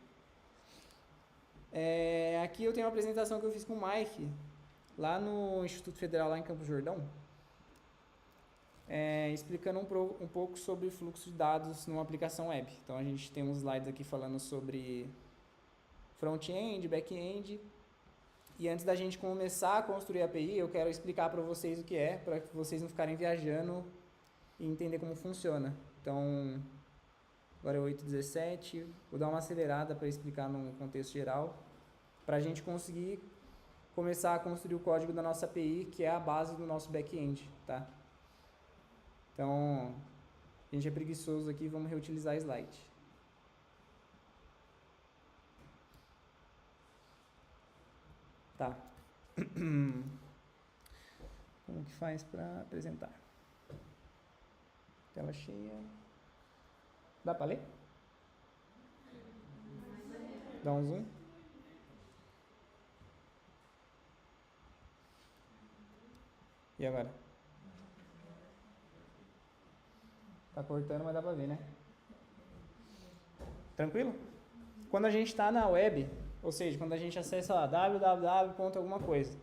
Aqui eu tenho uma apresentação que eu fiz com o Mike, lá no Instituto Federal, lá em Campos do Jordão, explicando um pouco sobre fluxo de dados numa aplicação web. Então a gente tem uns slides aqui falando sobre front-end, back-end. E antes da gente começar a construir a API, eu quero explicar para vocês o que é, para que vocês não ficarem viajando e entender como funciona. Então, agora é 8h17, vou dar uma acelerada para explicar no contexto geral, para a gente conseguir começar a construir o código da nossa API, que é a base do nosso back-end, tá? Então, a gente é preguiçoso aqui, vamos reutilizar slide. Tá. Como que faz para apresentar? Tela cheia. Dá para ler? Dá um zoom. E agora? Tá cortando, mas dá para ver, né? Tranquilo? Quando a gente está na web, ou seja, quando a gente acessa lá www. alguma coisa,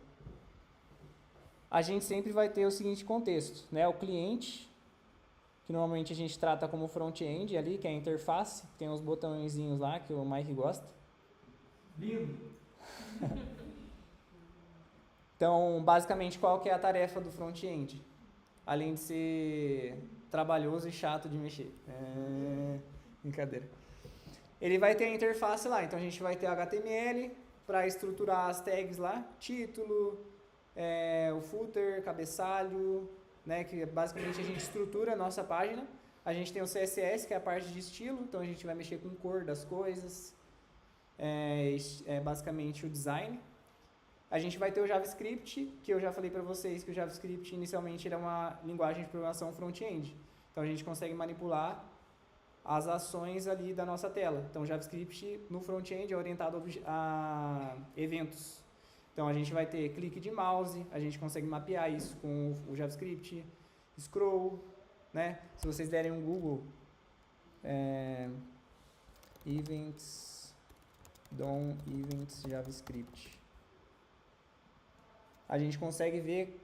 a gente sempre vai ter o seguinte contexto, né? O cliente, que normalmente a gente trata como front-end ali, que é a interface, tem os botõezinhos lá que o Mike gosta. Lindo! Então, basicamente, qual que é a tarefa do front-end? Além de ser trabalhoso e chato de mexer. Brincadeira. Ele vai ter a interface lá, então a gente vai ter HTML para estruturar as tags lá, título, o footer, cabeçalho, né, que basicamente a gente estrutura a nossa página. A gente tem o CSS, que é a parte de estilo, então a gente vai mexer com cor das coisas, basicamente o design. A gente vai ter o JavaScript, que eu já falei para vocês que o JavaScript inicialmente ele é uma linguagem de programação front-end. Então a gente consegue manipular as ações ali da nossa tela. Então o JavaScript no front-end é orientado a eventos. Então a gente vai ter clique de mouse, a gente consegue mapear isso com o JavaScript, scroll, né? Se vocês derem um Google, events, DOM, events, JavaScript. A gente consegue ver,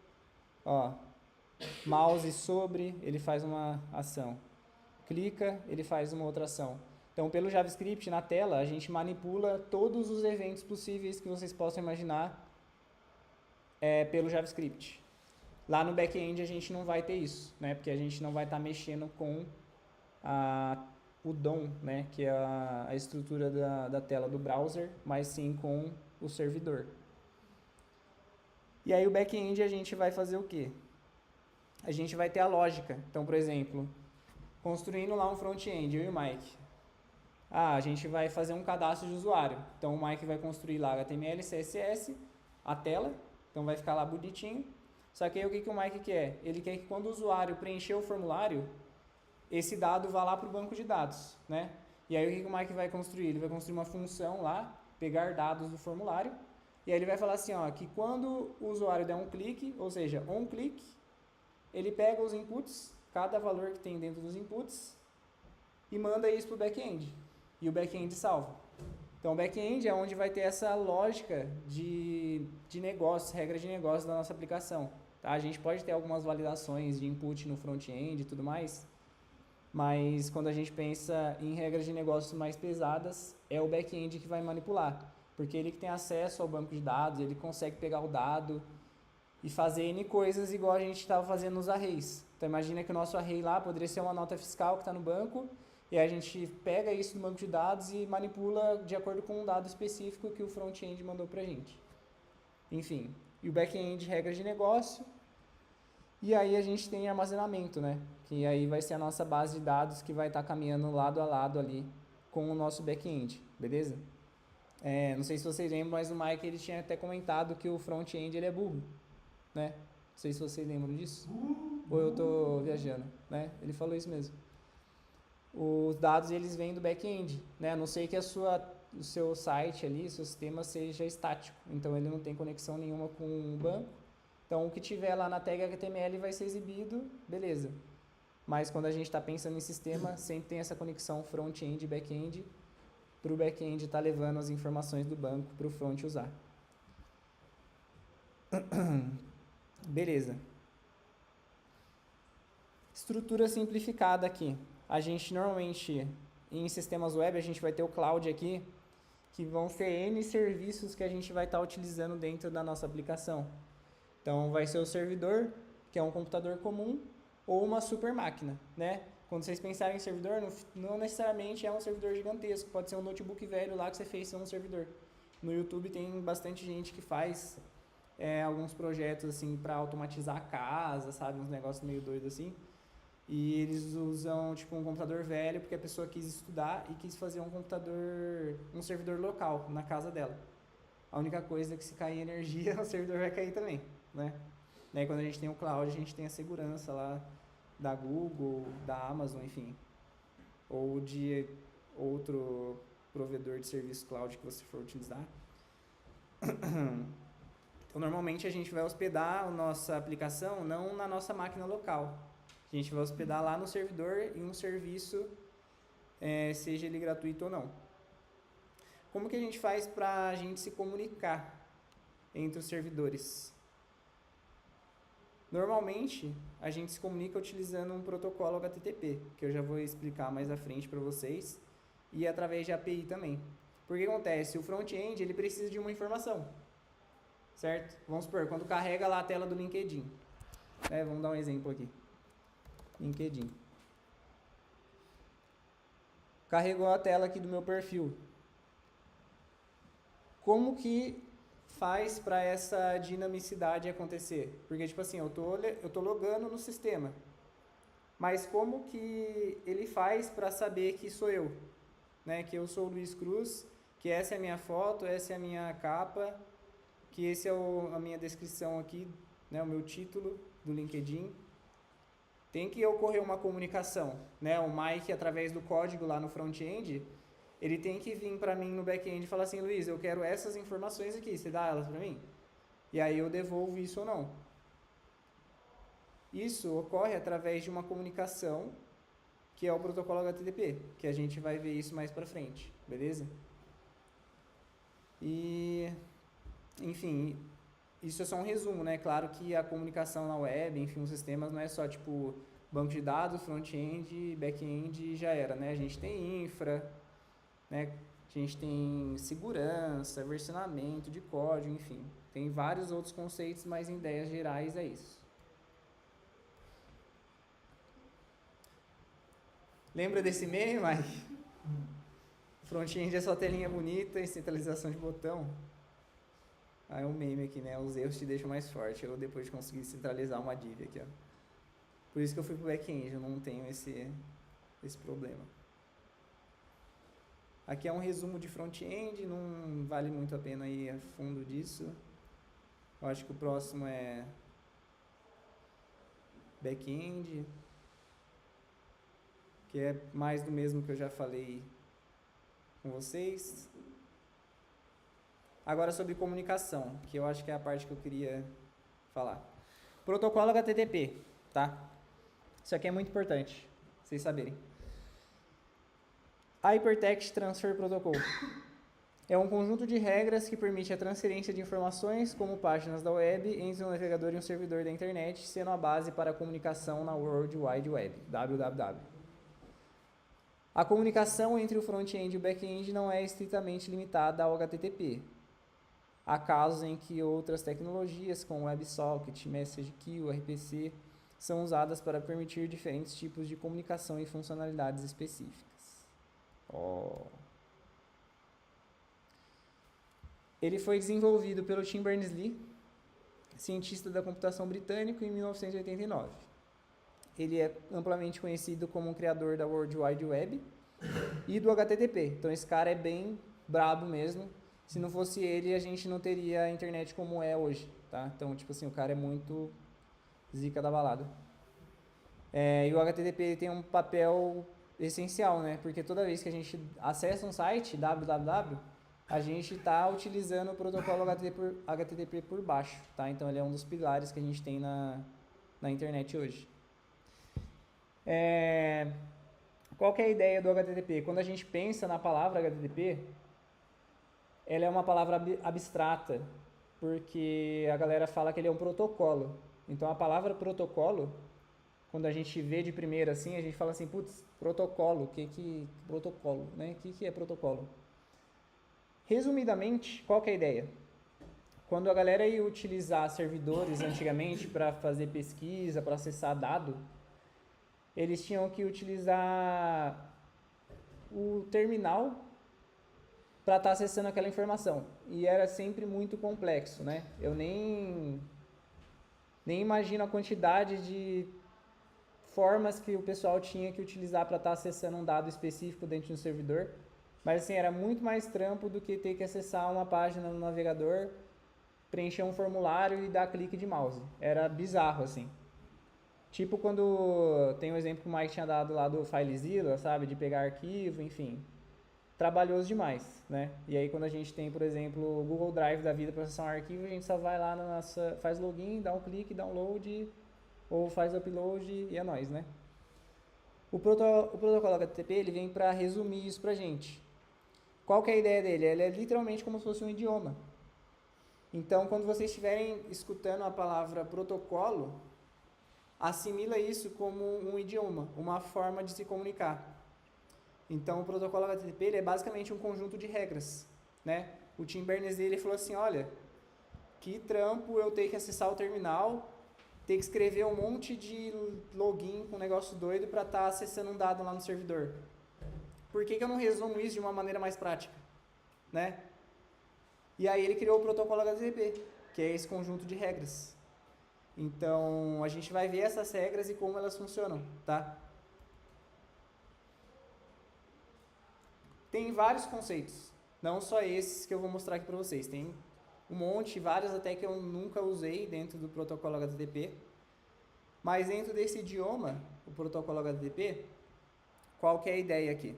ó, mouse sobre, ele faz uma ação. Clica, ele faz uma outra ação. Então, pelo JavaScript, na tela, a gente manipula todos os eventos possíveis que vocês possam imaginar pelo JavaScript. Lá no back-end, a gente não vai ter isso, né? Porque a gente não vai estar mexendo com o DOM, né? Que é a estrutura da tela do browser, mas sim com o servidor. E aí, o back-end, a gente vai fazer o quê? A gente vai ter a lógica. Então, por exemplo, construindo lá um front-end, eu e o Mike. A gente vai fazer um cadastro de usuário. Então, o Mike vai construir lá HTML, CSS, a tela. Então, vai ficar lá bonitinho. Só que aí, o que o Mike quer? Ele quer que quando o usuário preencher o formulário, esse dado vá lá para o banco de dados, né? E aí, o que o Mike vai construir? Ele vai construir uma função lá, pegar dados do formulário. E aí, ele vai falar assim, ó, que quando o usuário der um clique, ou seja, um clique, ele pega os inputs, cada valor que tem dentro dos inputs, e manda isso para o back-end. E o back-end salva. Então, o back-end é onde vai ter essa lógica de negócio, regra de negócio da nossa aplicação. Tá? A gente pode ter algumas validações de input no front-end e tudo mais, Mas quando a gente pensa em regras de negócios mais pesadas, é o back-end que vai manipular, porque ele que tem acesso ao banco de dados, ele consegue pegar o dado e fazer N coisas igual a gente estava fazendo nos arrays. Então imagina que o nosso array lá poderia ser uma nota fiscal que está no banco, e a gente pega isso do banco de dados e manipula de acordo com um dado específico que o front-end mandou para a gente. Enfim, e o back-end, regras de negócio. E aí a gente tem armazenamento, né? Que aí vai ser a nossa base de dados que vai estar caminhando lado a lado ali com o nosso back-end, beleza? Não sei se vocês lembram, mas o Mike ele tinha até comentado que o front-end ele é burro, né? Não sei se vocês lembram disso. Ou eu tô viajando, né? Ele falou isso mesmo. Os dados eles vêm do back-end, né? A não sei que o seu site ali, seu sistema seja estático, então ele não tem conexão nenhuma com o banco. Então, o que tiver lá na tag HTML vai ser exibido, beleza. Mas quando a gente está pensando em sistema, sempre tem essa conexão front-end e back-end, para o back-end estar levando as informações do banco para o front usar. Beleza. Estrutura simplificada aqui. A gente normalmente, em sistemas web, a gente vai ter o cloud aqui, que vão ser N serviços que a gente vai estar utilizando dentro da nossa aplicação. Então, vai ser o servidor, que é um computador comum, ou uma super máquina, né? Quando vocês pensarem em servidor, não necessariamente é um servidor gigantesco, pode ser um notebook velho lá que você fez ser um servidor. No YouTube tem bastante gente que faz alguns projetos assim para automatizar a casa, sabe? Uns negócios meio doidos assim. E eles usam tipo um computador velho porque a pessoa quis estudar e quis fazer um servidor local na casa dela. A única coisa é que se cair energia, o servidor vai cair também, né? Daí quando a gente tem o cloud, a gente tem a segurança lá da Google, da Amazon, enfim. Ou de outro provedor de serviço cloud que você for utilizar. Então, normalmente a gente vai hospedar a nossa aplicação não na nossa máquina local. A gente vai hospedar lá no servidor em um serviço, seja ele gratuito ou não. Como que a gente faz para a gente se comunicar entre os servidores? Normalmente, a gente se comunica utilizando um protocolo HTTP, que eu já vou explicar mais à frente para vocês, e através de API também. Porque acontece? O front-end ele precisa de uma informação, certo? Vamos supor, quando carrega lá a tela do LinkedIn. Vamos dar um exemplo aqui. LinkedIn. Carregou a tela aqui do meu perfil. Como que faz para essa dinamicidade acontecer? Porque, tipo assim, eu tô logando no sistema. Mas como que ele faz para saber que sou eu? Né? Que eu sou o Luiz Cruz, que essa é a minha foto, essa é a minha capa, que esse é a minha descrição aqui, né? O meu título do LinkedIn. Tem que ocorrer uma comunicação, né? O Mike, através do código lá no front-end, ele tem que vir para mim no back-end e falar assim, Luiz, eu quero essas informações aqui, você dá elas para mim? E aí eu devolvo isso ou não. Isso ocorre através de uma comunicação, que é o protocolo HTTP, que a gente vai ver isso mais para frente, beleza? E, enfim, isso é só um resumo, né? Claro que a comunicação na web, enfim, os sistemas não é só tipo banco de dados, front-end, back-end e já era, né? A gente tem infra, né? A gente tem segurança, versionamento de código, enfim. Tem vários outros conceitos, mas em ideias gerais é isso. Lembra desse meme, Mike? Front-end é só telinha bonita e centralização de botão. É um meme aqui, né? Os erros te deixam mais forte. Eu depois de conseguir centralizar uma div aqui, ó. Por isso que eu fui pro back-end, eu não tenho esse problema. Aqui é um resumo de front-end, não vale muito a pena ir a fundo disso. Eu acho que o próximo é back-end, que é mais do mesmo que eu já falei com vocês. Agora sobre comunicação, que eu acho que é a parte que eu queria falar. Protocolo HTTP, tá? Isso aqui é muito importante, vocês saberem. Hypertext Transfer Protocol. É um conjunto de regras que permite a transferência de informações, como páginas da web, entre um navegador e um servidor da internet, sendo a base para a comunicação na World Wide Web, www. A comunicação entre o front-end e o back-end não é estritamente limitada ao HTTP. Há casos em que outras tecnologias, como WebSocket, MessageQueue, RPC, são usadas para permitir diferentes tipos de comunicação e funcionalidades específicas. Ele foi desenvolvido pelo Tim Berners-Lee, cientista da computação britânico, em 1989. Ele é amplamente conhecido como um criador da World Wide Web e do HTTP. Então esse cara é bem brabo mesmo. Se não fosse ele, a gente não teria a internet como é hoje, tá? Então, tipo assim, o cara é muito zica da balada. E o HTTP tem um papel essencial, né? Porque toda vez que a gente acessa um site, www, a gente está utilizando o protocolo HTTP por baixo, tá? Então ele é um dos pilares que a gente tem na internet hoje. Qual que é a ideia do HTTP? Quando a gente pensa na palavra HTTP, ela é uma palavra abstrata, porque a galera fala que ele é um protocolo. Então a palavra protocolo, quando a gente vê de primeira assim, a gente fala assim, putz, protocolo, protocolo, né? O que é protocolo? Resumidamente, qual que é a ideia? Quando a galera ia utilizar servidores antigamente para fazer pesquisa, para acessar dado, eles tinham que utilizar o terminal para estar acessando aquela informação. E era sempre muito complexo, né? Eu nem imagino a quantidade de formas que o pessoal tinha que utilizar para estar acessando um dado específico dentro de um servidor. Mas assim, era muito mais trampo do que ter que acessar uma página no navegador, preencher um formulário e dar clique de mouse. Era bizarro, assim. Tipo quando tem um exemplo que o Mike tinha dado lá do FileZilla, sabe? De pegar arquivo, enfim. Trabalhoso demais, né? E aí quando a gente tem, por exemplo, o Google Drive da vida para acessar um arquivo, a gente só vai lá na nossa, faz login, dá um clique, download, ou faz upload e é nóis, né? O protocolo HTTP, ele vem para resumir isso pra gente. Qual que é a ideia dele? Ele é literalmente como se fosse um idioma. Então, quando vocês estiverem escutando a palavra protocolo, assimila isso como um idioma, uma forma de se comunicar. Então, o protocolo HTTP ele é basicamente um conjunto de regras, né? O Tim Berners-Lee ele falou assim, olha, que trampo eu ter que acessar o terminal, ter que escrever um monte de login com um negócio doido para estar acessando um dado lá no servidor. Por que eu não resumo isso de uma maneira mais prática, né? E aí ele criou o protocolo HTTP, que é esse conjunto de regras. Então, a gente vai ver essas regras e como elas funcionam, tá? Tem vários conceitos, não só esses que eu vou mostrar aqui para vocês. Tem um monte, vários até que eu nunca usei dentro do protocolo HTTP. Mas dentro desse idioma, o protocolo HTTP, qual que é a ideia aqui?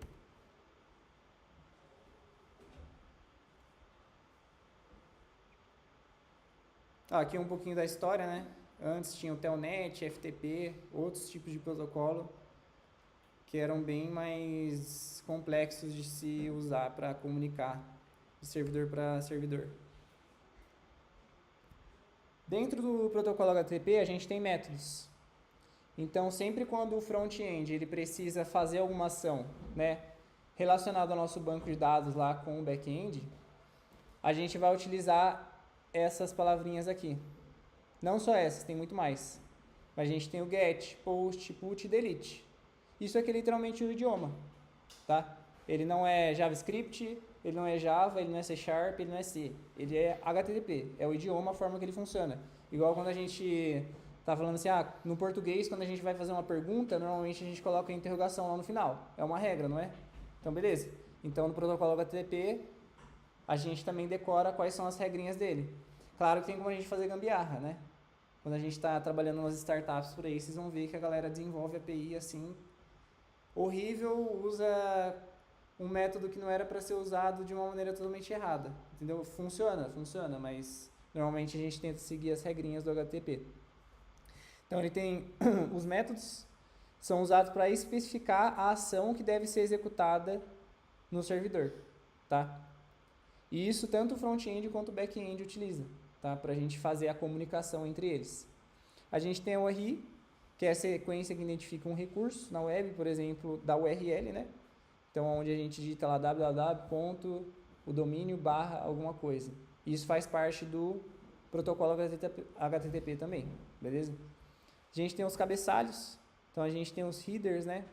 Aqui um pouquinho da história, né? Antes tinha o Telnet, FTP, outros tipos de protocolo que eram bem mais complexos de se usar para comunicar de servidor para servidor. Dentro do protocolo HTTP a gente tem métodos. Então sempre quando o front-end ele precisa fazer alguma ação, né, relacionada ao nosso banco de dados lá com o back-end, a gente vai utilizar essas palavrinhas aqui. Não só essas, tem muito mais. Mas a gente tem o get, post, put e delete. Isso aqui é literalmente o idioma, tá? Ele não é JavaScript, ele não é Java, ele não é C#, ele não é C. Ele é HTTP, é o idioma, a forma que ele funciona. Igual quando a gente tá falando assim, no português, quando a gente vai fazer uma pergunta, normalmente a gente coloca a interrogação lá no final. É uma regra, não é? Então, beleza. Então, no protocolo HTTP, a gente também decora quais são as regrinhas dele. Claro que tem como a gente fazer gambiarra, né? Quando a gente está trabalhando nas startups por aí, vocês vão ver que a galera desenvolve API assim, horrível, usa um método que não era para ser usado de uma maneira totalmente errada. Entendeu? Funciona, mas normalmente a gente tenta seguir as regrinhas do HTTP. Então ele tem os métodos, são usados para especificar a ação que deve ser executada no servidor, tá? E isso tanto o front-end quanto o back-end utiliza, tá? Para a gente fazer a comunicação entre eles. A gente tem a URI, que é a sequência que identifica um recurso na web, por exemplo, da URL, né? Então, onde a gente digita lá www.o-domínio / alguma coisa. Isso faz parte do protocolo HTTP também, beleza? A gente tem os cabeçalhos, então a gente tem os headers, né?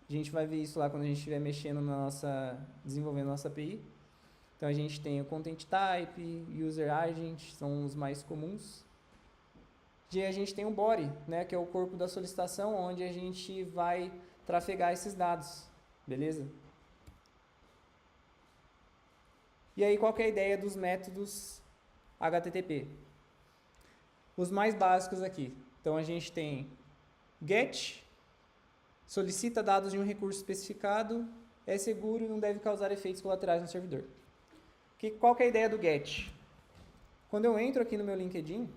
A gente vai ver isso lá quando a gente estiver mexendo desenvolvendo a nossa API. Então a gente tem o Content Type, User Agent, são os mais comuns. E a gente tem o body, né, que é o corpo da solicitação, onde a gente vai trafegar esses dados, beleza? E aí qual que é a ideia dos métodos HTTP? Os mais básicos aqui. Então a gente tem GET, solicita dados de um recurso especificado, é seguro e não deve causar efeitos colaterais no servidor. Qual que é a ideia do GET? Quando eu entro aqui no meu LinkedIn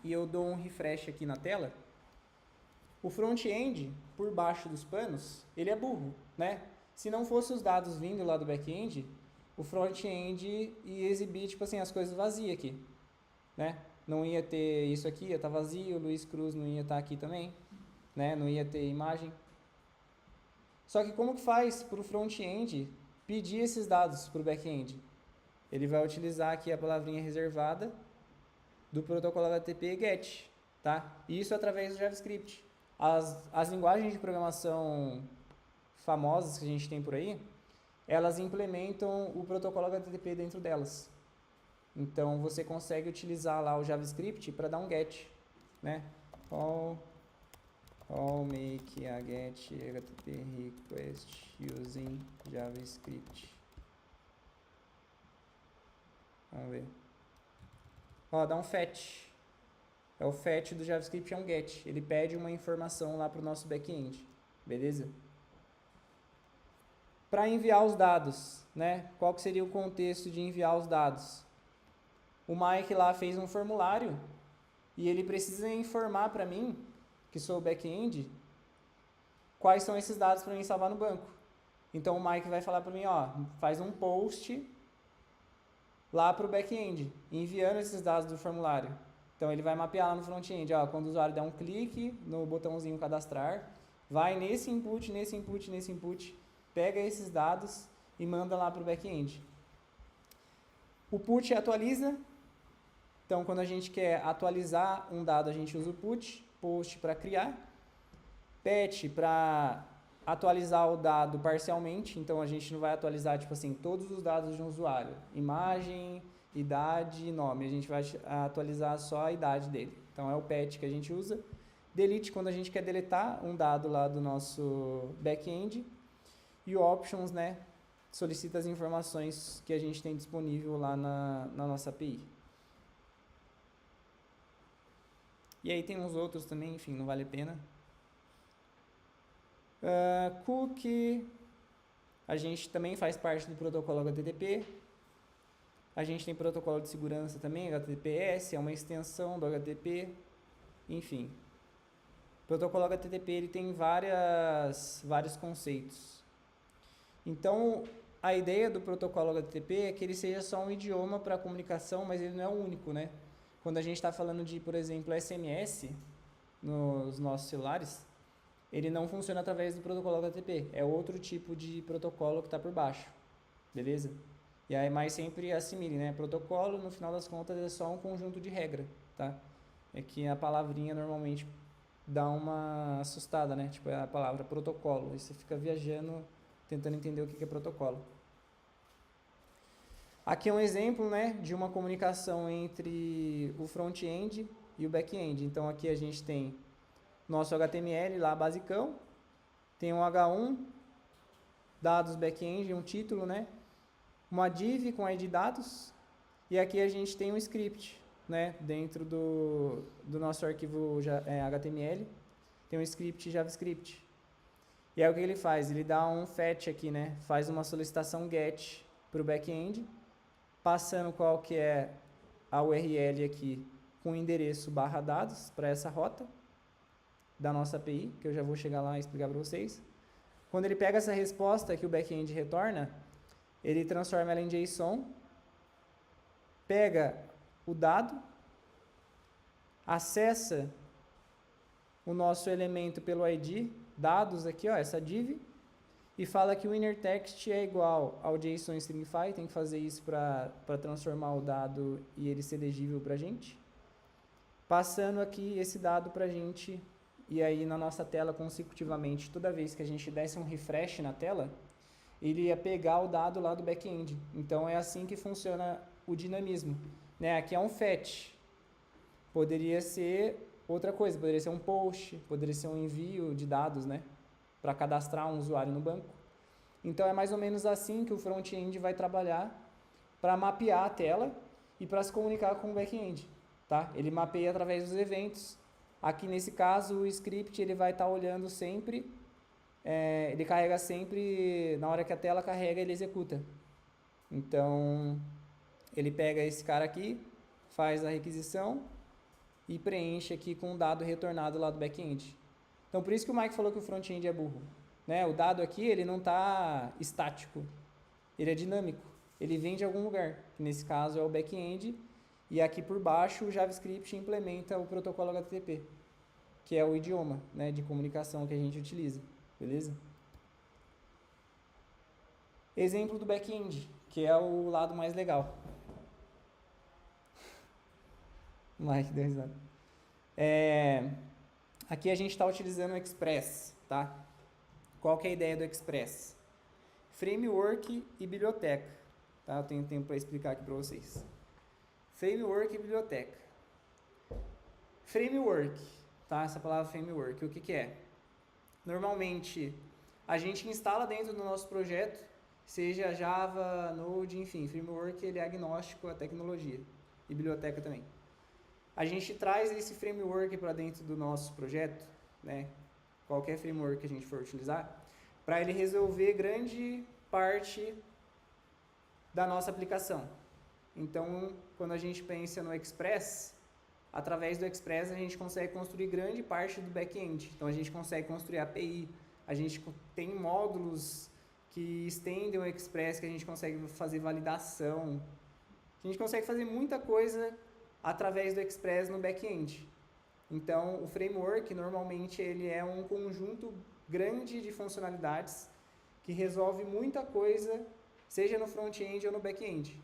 e eu dou um refresh aqui na tela, o front-end, por baixo dos panos, ele é burro, né? Se não fosse os dados vindo lá do back-end, o front-end ia exibir, tipo assim, as coisas vazias aqui, né? Não ia ter isso aqui, ia estar vazio, o Luiz Cruz não ia estar aqui também, né? Não ia ter imagem. Só que como que faz para o front-end pedir esses dados para o back-end? Ele vai utilizar aqui a palavrinha reservada do protocolo HTTP GET, tá? Isso através do JavaScript. As linguagens de programação famosas que a gente tem por aí, elas implementam o protocolo HTTP dentro delas. Então, você consegue utilizar lá o JavaScript para dar um GET, né? All make a GET HTTP request using JavaScript. Vamos ver. Ó, dá um fetch. É o fetch do JavaScript, é um GET. Ele pede uma informação lá para o nosso back-end. Beleza? Para enviar os dados, né? Qual que seria o contexto de enviar os dados? O Mike lá fez um formulário e ele precisa informar para mim, que sou o back-end, quais são esses dados para mim salvar no banco. Então o Mike vai falar para mim, ó, faz um post lá para o back-end, enviando esses dados do formulário. Então ele vai mapear lá no front-end, ó, quando o usuário der um clique no botãozinho cadastrar, vai nesse input, pega esses dados e manda lá para o back-end. O put atualiza. Então, quando a gente quer atualizar um dado, a gente usa o put, post para criar, patch para atualizar o dado parcialmente. Então, a gente não vai atualizar, tipo assim, todos os dados de um usuário. Imagem, idade e nome. A gente vai atualizar só a idade dele. Então, é o patch que a gente usa. Delete, quando a gente quer deletar um dado lá do nosso back-end. E o options, né, solicita as informações que a gente tem disponível lá na nossa API. E aí tem uns outros também, enfim, não vale a pena. Cookie, a gente também faz parte do protocolo HTTP. A gente tem protocolo de segurança também, HTTPS, é uma extensão do HTTP. Enfim, o protocolo HTTP ele tem vários conceitos. Então, a ideia do protocolo HTTP é que ele seja só um idioma para comunicação, mas ele não é o único, né? Quando a gente está falando de, por exemplo, SMS nos nossos celulares, ele não funciona através do protocolo HTTP. É outro tipo de protocolo que está por baixo. Beleza? E aí, mais sempre assimile, né? Protocolo, no final das contas, é só um conjunto de regra, tá? É que a palavrinha normalmente dá uma assustada, né? Tipo, é a palavra protocolo. Aí você fica viajando, tentando entender o que é protocolo. Aqui é um exemplo, né, de uma comunicação entre o front-end e o back-end. Então, aqui a gente tem nosso HTML lá, basicão. Tem um H1, dados back-end, um título, né? Uma div com ID dados. E aqui a gente tem um script, né, dentro do nosso arquivo HTML. Tem um script JavaScript. E aí o que ele faz? Ele dá um fetch aqui, né? Faz uma solicitação GET para o back-end, passando qual que é a URL aqui com o endereço /dados para essa rota da nossa API, que eu já vou chegar lá e explicar para vocês. Quando ele pega essa resposta que o back-end retorna, ele transforma ela em JSON, pega o dado, acessa o nosso elemento pelo ID, dados aqui, ó, essa div, e fala que o inner text é igual ao JSON Stringify, tem que fazer isso para transformar o dado e ele ser legível para a gente. Passando aqui esse dado para a gente, e aí na nossa tela consecutivamente, toda vez que a gente desse um refresh na tela, ele ia pegar o dado lá do back-end. Então é assim que funciona o dinamismo. Né? Aqui é um fetch. Poderia ser outra coisa, poderia ser um post, poderia ser um envio de dados, né? Para cadastrar um usuário no banco. Então é mais ou menos assim que o front-end vai trabalhar para mapear a tela e para se comunicar com o back-end. Tá? Ele mapeia através dos eventos. Aqui nesse caso o script ele vai estar olhando sempre, ele carrega sempre, na hora que a tela carrega ele executa. Então ele pega esse cara aqui, faz a requisição e preenche aqui com o dado retornado lá do back-end. Então, por isso que o Mike falou que o front-end é burro. Né? O dado aqui, ele não está estático, ele é dinâmico. Ele vem de algum lugar, que nesse caso é o back-end, e aqui por baixo o JavaScript implementa o protocolo HTTP, que é o idioma, né, de comunicação que a gente utiliza. Beleza? Exemplo do back-end, que é o lado mais legal. Mike deu risada. Aqui a gente está utilizando o Express, tá? Qual que é a ideia do Express? Framework e biblioteca, tá? Eu tenho tempo para explicar aqui para vocês. Framework e biblioteca. Framework, tá? Essa palavra framework, o que que é? Normalmente, a gente instala dentro do nosso projeto, seja Java, Node, enfim, framework ele é agnóstico à tecnologia e biblioteca também. A gente traz esse framework para dentro do nosso projeto, né? Qualquer framework que a gente for utilizar, para ele resolver grande parte da nossa aplicação. Então, quando a gente pensa no Express, através do Express a gente consegue construir grande parte do back-end. Então, a gente consegue construir API, a gente tem módulos que estendem o Express, que a gente consegue fazer validação. A gente consegue fazer muita coisa através do Express no back-end. Então, o framework, normalmente, ele é um conjunto grande de funcionalidades que resolve muita coisa, seja no front-end ou no back-end.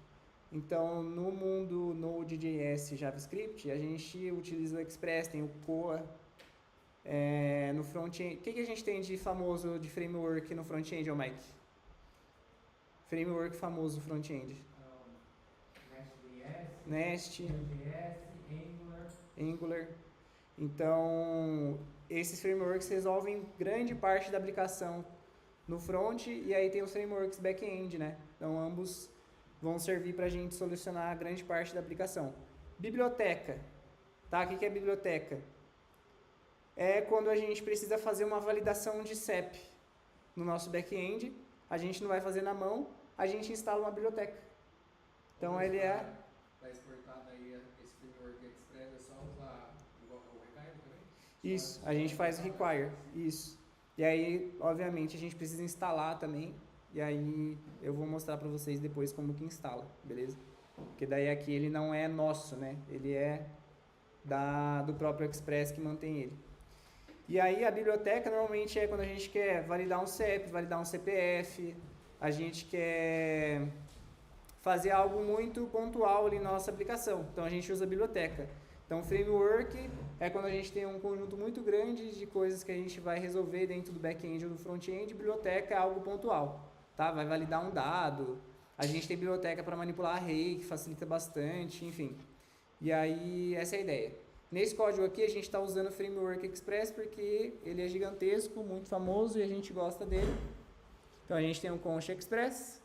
Então, no mundo Node.js e JavaScript, a gente utiliza o Express, tem o Koa. No front-end, o que a gente tem de famoso de framework no front-end, Mike? Framework famoso front-end. Nest, Angular. Então, esses frameworks resolvem grande parte da aplicação no front e aí tem os frameworks back-end, né? Então, ambos vão servir para a gente solucionar grande parte da aplicação. Biblioteca. Tá? O que é biblioteca? É quando a gente precisa fazer uma validação de CEP no nosso back-end. A gente não vai fazer na mão, a gente instala uma biblioteca. Então, ele é... Para exportar daí esse framework Express é só usar o require também? Isso, a gente faz o require, isso. E aí, obviamente, a gente precisa instalar também, e aí eu vou mostrar para vocês depois como que instala, beleza? Porque daí aqui ele não é nosso, né? Ele é do próprio Express que mantém ele. E aí a biblioteca normalmente é quando a gente quer validar um CEP, validar um CPF, a gente quer fazer algo muito pontual ali na nossa aplicação. Então, a gente usa a biblioteca. Então, framework é quando a gente tem um conjunto muito grande de coisas que a gente vai resolver dentro do back-end ou do front-end. Biblioteca é algo pontual, tá? Vai validar um dado. A gente tem biblioteca para manipular array, que facilita bastante, enfim. E aí, essa é a ideia. Nesse código aqui, a gente está usando o Framework Express porque ele é gigantesco, muito famoso e a gente gosta dele. Então, a gente tem um Const Express,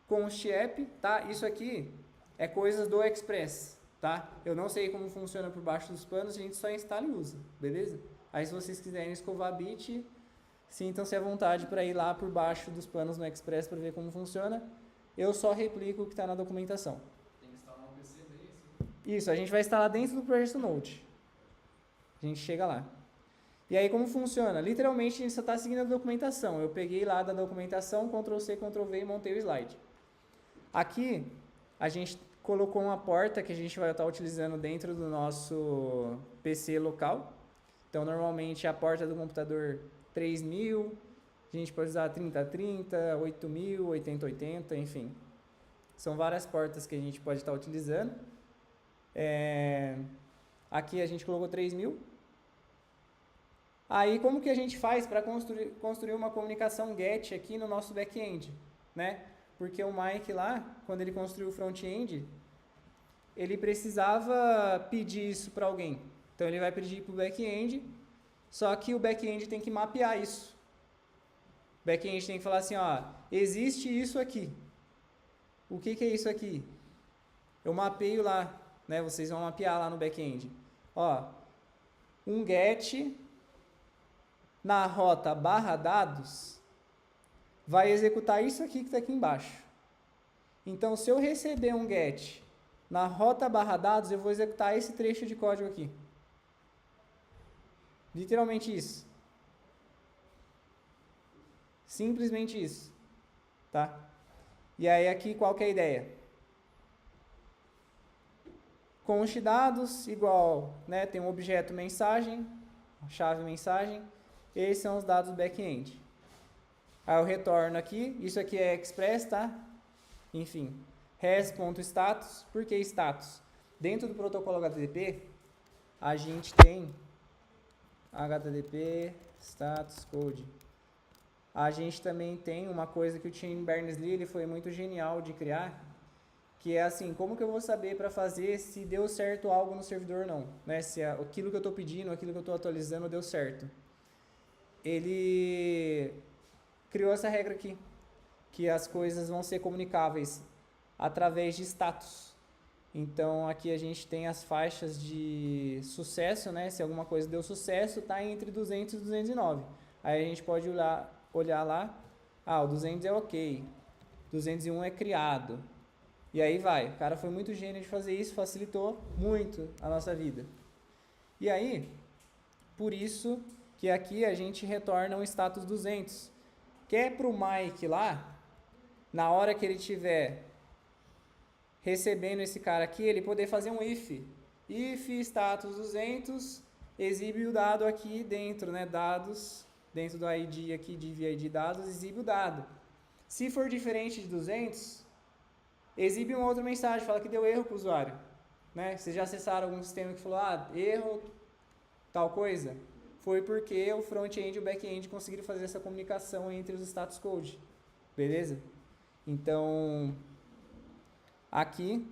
Const App, tá? Isso aqui é coisas do Express, tá? Eu não sei como funciona por baixo dos panos, a gente só instala e usa, beleza? Aí, se vocês quiserem escovar a bit, sintam-se à vontade para ir lá por baixo dos panos no Express para ver como funciona. Eu só replico o que está na documentação. Tem que instalar um PC daí, assim. Isso, a gente vai instalar dentro do projeto Node. A gente chega lá. E aí como funciona? Literalmente a gente só está seguindo a documentação. Eu peguei lá da documentação, Ctrl+C, Ctrl+V e montei o slide. Aqui a gente colocou uma porta que a gente vai estar utilizando dentro do nosso PC local. Então normalmente é a porta do computador 3000, A gente pode usar 3030, 8000, 8080, enfim. São várias portas que a gente pode estar utilizando. Aqui a gente colocou 3000. Aí, como que a gente faz para construir uma comunicação GET aqui no nosso back-end, né? Porque o Mike lá, quando ele construiu o front-end, ele precisava pedir isso para alguém. Então, ele vai pedir para o back-end, só que o back-end tem que mapear isso. O back-end tem que falar assim, ó, existe isso aqui. O que é isso aqui? Eu mapeio lá, né? Vocês vão mapear lá no back-end. Ó, um GET na rota /dados vai executar isso aqui que está aqui embaixo. Então, se eu receber um GET na rota /dados, eu vou executar esse trecho de código aqui. Literalmente isso. Simplesmente isso. Tá? E aí aqui qual que é a ideia? Const dados igual, né, tem um objeto mensagem, chave mensagem, esses são os dados do back-end. Aí eu retorno aqui, isso aqui é express, tá? Enfim, res.status, por que status? Dentro do protocolo HTTP, a gente tem HTTP status code. A gente também tem uma coisa que o Tim Berners-Lee ele foi muito genial de criar, que é assim, como que eu vou saber para fazer se deu certo algo no servidor ou não, né? Se aquilo que eu estou pedindo, aquilo que eu estou atualizando deu certo. Ele criou essa regra aqui, que as coisas vão ser comunicáveis através de status. Então, aqui a gente tem as faixas de sucesso, né? Se alguma coisa deu sucesso, está entre 200 e 209. Aí a gente pode olhar lá, o 200 é ok, 201 é criado. E aí vai, o cara foi muito gênio de fazer isso, facilitou muito a nossa vida. E aí, por isso que aqui a gente retorna um status 200, que é para o Mike lá, na hora que ele estiver recebendo esse cara aqui, ele poder fazer um if status 200, exibe o dado aqui dentro, né, dados, dentro do ID aqui, div ID dados, exibe o dado. Se for diferente de 200, exibe uma outra mensagem, fala que deu erro para o usuário. Né? Vocês já acessaram algum sistema que falou, erro, tal coisa? Foi porque o front-end e o back-end conseguiram fazer essa comunicação entre os status code. Beleza? Então, aqui,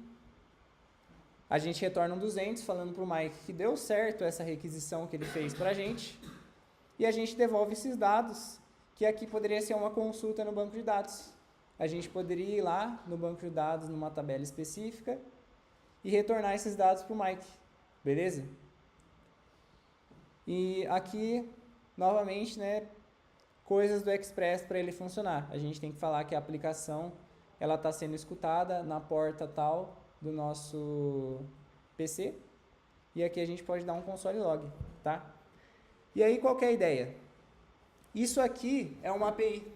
a gente retorna um 200 falando para o Mike que deu certo essa requisição que ele fez para a gente. E a gente devolve esses dados, que aqui poderia ser uma consulta no banco de dados. A gente poderia ir lá no banco de dados, numa tabela específica, e retornar esses dados para o Mike. Beleza? E aqui, novamente, né, coisas do Express para ele funcionar. A gente tem que falar que a aplicação ela está sendo escutada na porta tal do nosso PC. E aqui a gente pode dar um console log, tá? E aí, qual que é a ideia? Isso aqui é uma API.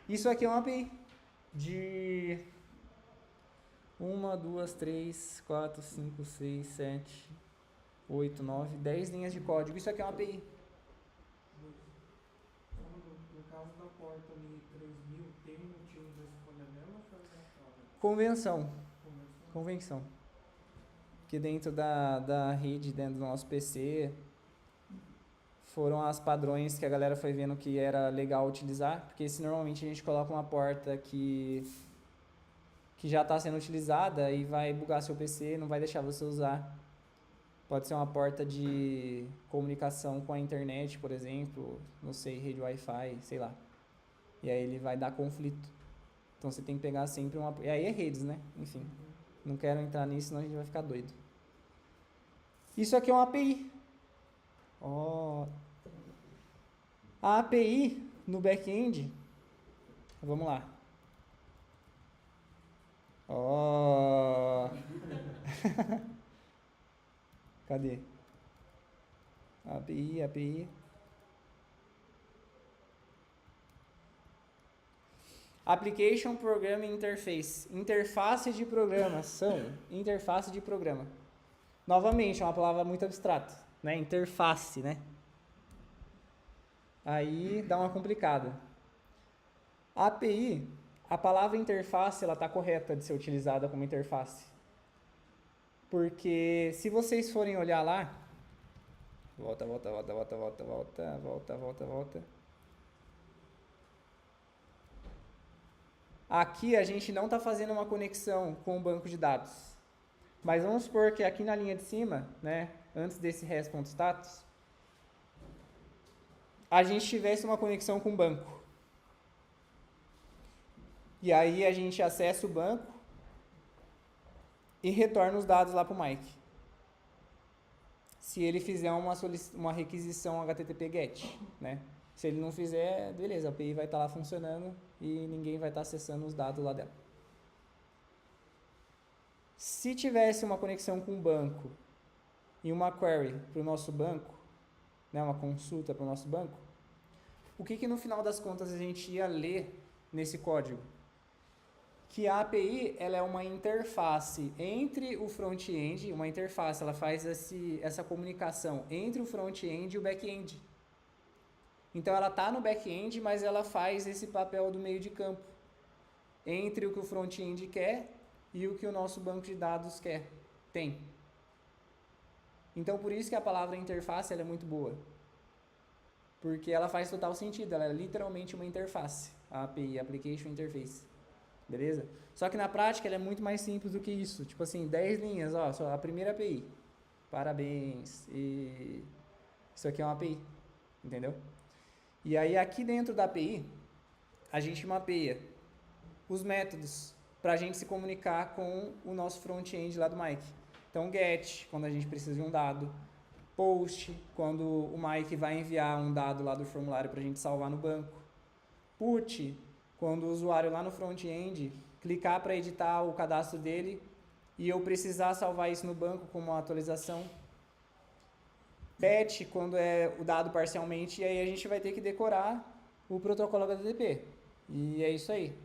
Isso aqui é uma API de 1, 2, 3, 4, 5, 6, 7, 8, 9, 10 linhas de código. Isso aqui é uma API. No caso da porta ali 3000, tem um motivo da escolha dela? Convenção. Que dentro da rede, dentro do nosso PC, foram as padrões que a galera foi vendo que era legal utilizar, porque se normalmente a gente coloca uma porta que já está sendo utilizada e vai bugar seu PC, não vai deixar você usar. Pode ser uma porta de comunicação com a internet, por exemplo, não sei, rede Wi-Fi, sei lá. E aí ele vai dar conflito. Então você tem que pegar sempre uma... E aí é redes, né? Enfim, não quero entrar nisso, senão a gente vai ficar doido. Isso aqui é uma API. A API no back-end, vamos lá. Cadê? API. Application Programming Interface. Interface de programação. Interface de programa. Novamente, é uma palavra muito abstrata, né? Interface, né? Aí dá uma complicada. A API, a palavra interface, ela está correta de ser utilizada como interface. Porque se vocês forem olhar lá, volta. Aqui a gente não está fazendo uma conexão com o banco de dados. Mas vamos supor que aqui na linha de cima, né, antes desse res.status, a gente tivesse uma conexão com o banco. E aí a gente acessa o banco e retorna os dados lá para o Mike. Se ele fizer uma requisição HTTP GET, né? Se ele não fizer, beleza, a API vai estar lá funcionando e ninguém vai estar acessando os dados lá dela. Se tivesse uma conexão com o banco e uma query para o nosso banco, né, uma consulta para o nosso banco, o que no final das contas a gente ia ler nesse código? Que a API ela é uma interface entre o front-end, uma interface, ela faz essa comunicação entre o front-end e o back-end. Então ela está no back-end, mas ela faz esse papel do meio de campo entre o que o front-end quer e o que o nosso banco de dados tem. Então por isso que a palavra interface ela é muito boa. Porque ela faz total sentido, ela é literalmente uma interface, a API, Application Interface. Beleza? Só que na prática ela é muito mais simples do que isso. Tipo assim, 10 linhas, ó, só a primeira API. Parabéns. E isso aqui é uma API. Entendeu? E aí aqui dentro da API, a gente mapeia os métodos para a gente se comunicar com o nosso front-end lá do Mike. Então, get, quando a gente precisa de um dado. Post, quando o Mike vai enviar um dado lá do formulário para a gente salvar no banco. Put, quando o usuário lá no front-end clicar para editar o cadastro dele e eu precisar salvar isso no banco como uma atualização. Batch, quando é o dado parcialmente, e aí a gente vai ter que decorar o protocolo HTTP. E é isso aí.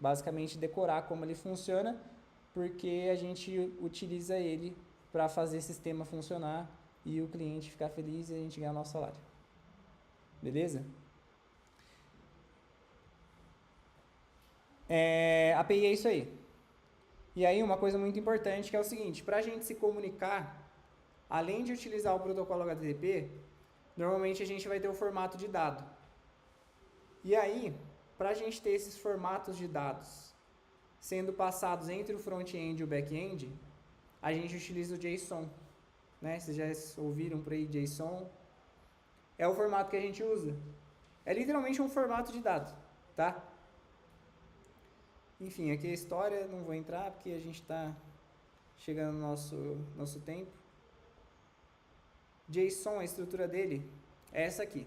Basicamente decorar como ele funciona, porque a gente utiliza ele para fazer o sistema funcionar e o cliente ficar feliz e a gente ganhar o nosso salário. Beleza? API é isso aí. E aí uma coisa muito importante que é o seguinte, para a gente se comunicar, além de utilizar o protocolo HTTP, normalmente a gente vai ter o formato de dado. E aí, para a gente ter esses formatos de dados sendo passados entre o front-end e o back-end, a gente utiliza o JSON. Né? Vocês já ouviram por aí JSON? É o formato que a gente usa. É literalmente um formato de dado, tá? Enfim, aqui a história, não vou entrar porque a gente está chegando no nosso tempo. JSON, a estrutura dele é essa aqui.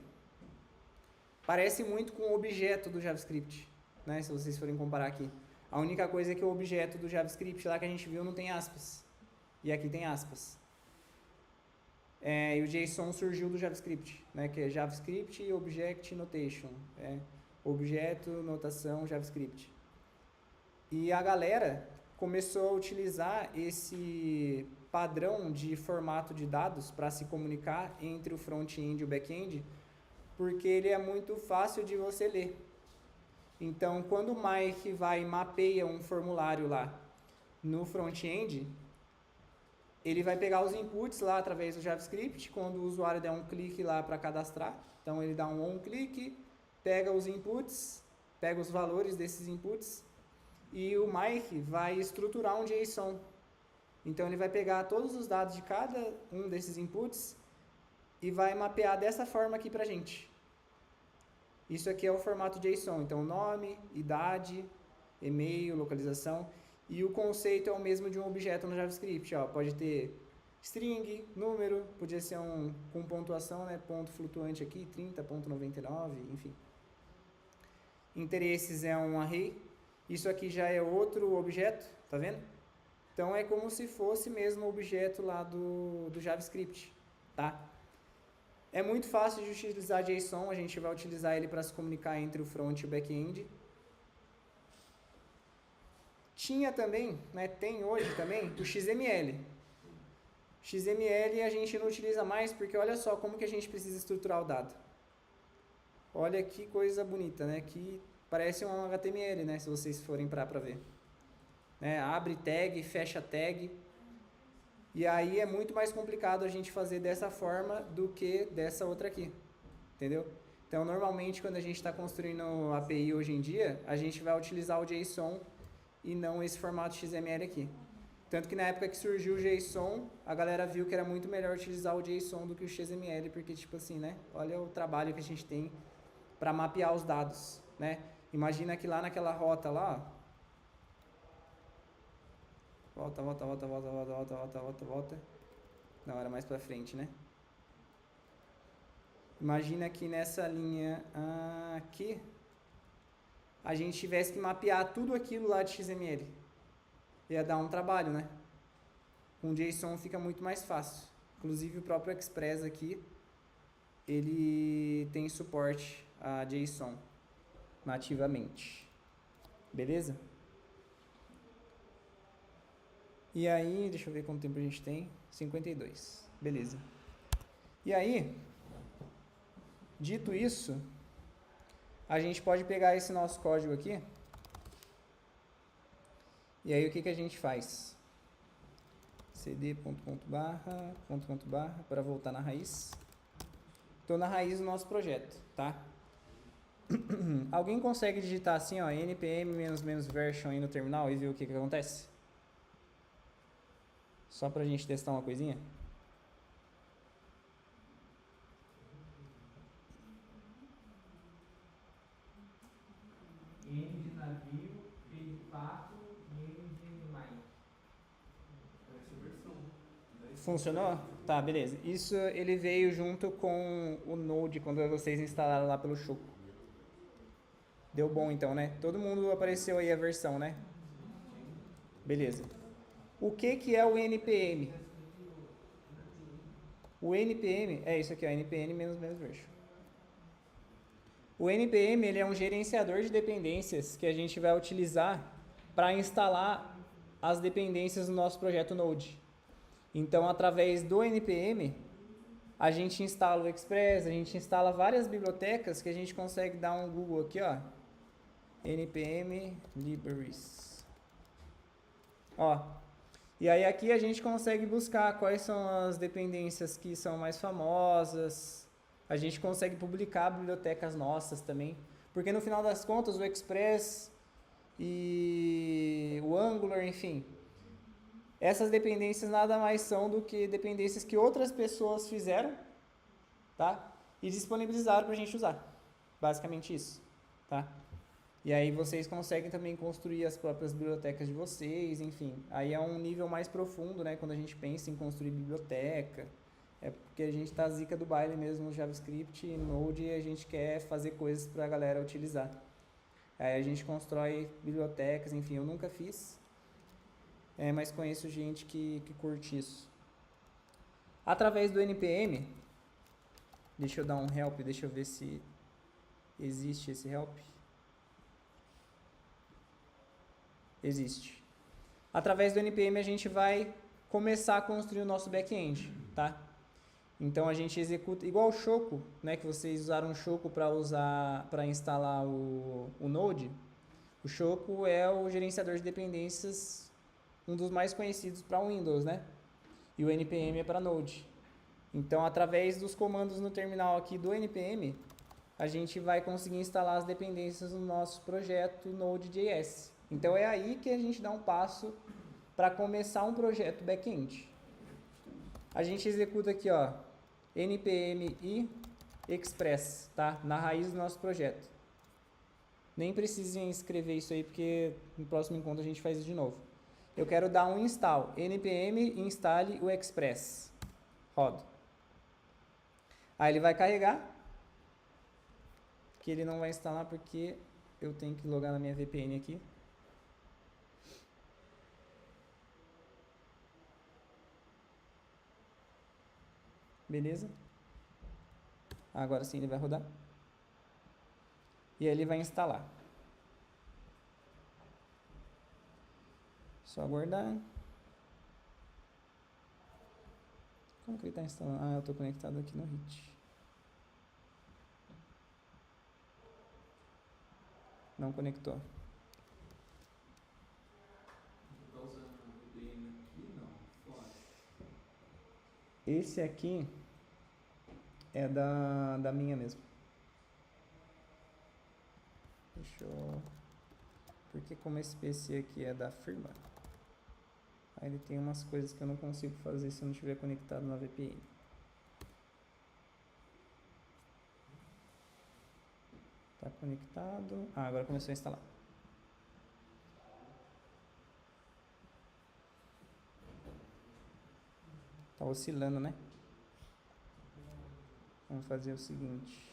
Parece muito com o objeto do JavaScript, né? Se vocês forem comparar aqui. A única coisa é que o objeto do JavaScript lá que a gente viu não tem aspas. E aqui tem aspas. E o JSON surgiu do JavaScript, né? Que é JavaScript Object Notation. Objeto, notação, JavaScript. E a galera começou a utilizar esse padrão de formato de dados para se comunicar entre o front-end e o back-end, porque ele é muito fácil de você ler. Então, quando o Mike vai e mapeia um formulário lá no front-end, ele vai pegar os inputs lá através do JavaScript, quando o usuário der um clique lá para cadastrar. Então, ele dá um clique, pega os inputs, pega os valores desses inputs, e o Mike vai estruturar um JSON. Então, ele vai pegar todos os dados de cada um desses inputs e vai mapear dessa forma aqui pra gente. Isso aqui é o formato JSON. Então, nome, idade, e-mail, localização. E o conceito é o mesmo de um objeto no JavaScript. Ó, pode ter string, número, podia ser com pontuação, né? Ponto flutuante aqui, 30.99, enfim. Interesses é um array. Isso aqui já é outro objeto, tá vendo? Então, é como se fosse mesmo o objeto lá do JavaScript, tá? É muito fácil de utilizar JSON, a gente vai utilizar ele para se comunicar entre o front e o back-end. Tinha também, né, tem hoje também, o XML. XML a gente não utiliza mais porque olha só como que a gente precisa estruturar o dado. Olha que coisa bonita, né? Que parece um HTML, né? Se vocês forem para ver. Né? Abre tag, fecha tag. E aí é muito mais complicado a gente fazer dessa forma do que dessa outra aqui. Entendeu? Então, normalmente, quando a gente está construindo API hoje em dia, a gente vai utilizar o JSON e não esse formato XML aqui. Tanto que na época que surgiu o JSON, a galera viu que era muito melhor utilizar o JSON do que o XML, porque, tipo assim, né? Olha o trabalho que a gente tem para mapear os dados, né? Imagina que lá naquela rota lá, ó, volta. Não, era mais para frente, né? Imagina que nessa linha aqui, a gente tivesse que mapear tudo aquilo lá de XML. Ia dar um trabalho, né? Com JSON fica muito mais fácil. Inclusive o próprio Express aqui, ele tem suporte a JSON nativamente. Beleza? E aí, deixa eu ver quanto tempo a gente tem. 52. Beleza. E aí, dito isso, a gente pode pegar esse nosso código aqui. E aí o que a gente faz? cd.barra para voltar na raiz. Estou na raiz do nosso projeto, tá? Alguém consegue digitar assim, ó, npm-version aí no terminal e ver o que acontece? Só pra gente testar uma coisinha. N de navio, P de pato e N de mine. Essa é a versão. Funcionou? Tá, beleza. Isso ele veio junto com o Node quando vocês instalaram lá pelo Choco. Deu bom então, né? Todo mundo apareceu aí a versão, né? Beleza. O que é o NPM? O NPM é isso aqui, ó, npm-version. O NPM ele é um gerenciador de dependências que a gente vai utilizar para instalar as dependências do nosso projeto Node. Então, através do NPM, a gente instala o Express, a gente instala várias bibliotecas que a gente consegue dar um Google aqui, ó. npm libraries. Ó. E aí aqui a gente consegue buscar quais são as dependências que são mais famosas. A gente consegue publicar bibliotecas nossas também. Porque no final das contas o Express e o Angular, enfim, essas dependências nada mais são do que dependências que outras pessoas fizeram, tá? E disponibilizaram para a gente usar. Basicamente isso, tá? E aí vocês conseguem também construir as próprias bibliotecas de vocês, enfim. Aí é um nível mais profundo, né? Quando a gente pensa em construir biblioteca. É porque a gente tá zica do baile mesmo no JavaScript e Node e a gente quer fazer coisas para a galera utilizar. Aí a gente constrói bibliotecas, enfim, eu nunca fiz. Mas conheço gente que curte isso. Através do NPM, deixa eu dar um help, deixa eu ver se existe esse help. Existe. Através do NPM a gente vai começar a construir o nosso back-end, tá? Então a gente executa igual o Choco, né, que vocês usaram o Choco para instalar o Node. O Choco é o gerenciador de dependências, um dos mais conhecidos para Windows, né? E o NPM é para Node. Então, através dos comandos no terminal aqui do NPM, a gente vai conseguir instalar as dependências no nosso projeto Node.js. Então, é aí que a gente dá um passo para começar um projeto back-end. A gente executa aqui, ó, npm e express, tá? Na raiz do nosso projeto. Nem precisem escrever isso aí, porque no próximo encontro a gente faz isso de novo. Eu quero dar um install. npm installe o express. Roda. Aí ele vai carregar. Que ele não vai instalar porque eu tenho que logar na minha VPN aqui. Beleza? Agora sim ele vai rodar. E aí ele vai instalar. Só aguardar. Como que ele está instalando? Ah, eu estou conectado aqui no HIT. Não conectou. Tá usando o VPN aqui? Não, fora. Esse aqui é da minha mesmo. Deixa eu... Porque como esse PC aqui é da firma, aí ele tem umas coisas que eu não consigo fazer se eu não estiver conectado na VPN. Tá conectado. Ah, agora começou a instalar. Tá oscilando, né? Vamos fazer o seguinte.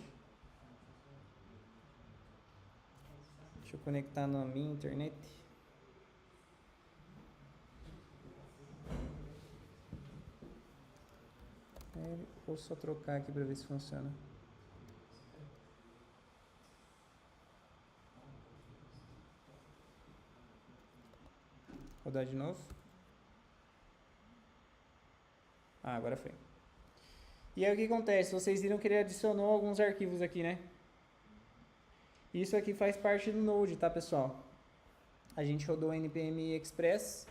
Deixa eu conectar na minha internet. Vou só trocar aqui para ver se funciona. Rodar de novo. Ah, agora foi. E aí o que acontece? Vocês viram que ele adicionou alguns arquivos aqui, né? Isso aqui faz parte do Node, tá, pessoal? A gente rodou o npm express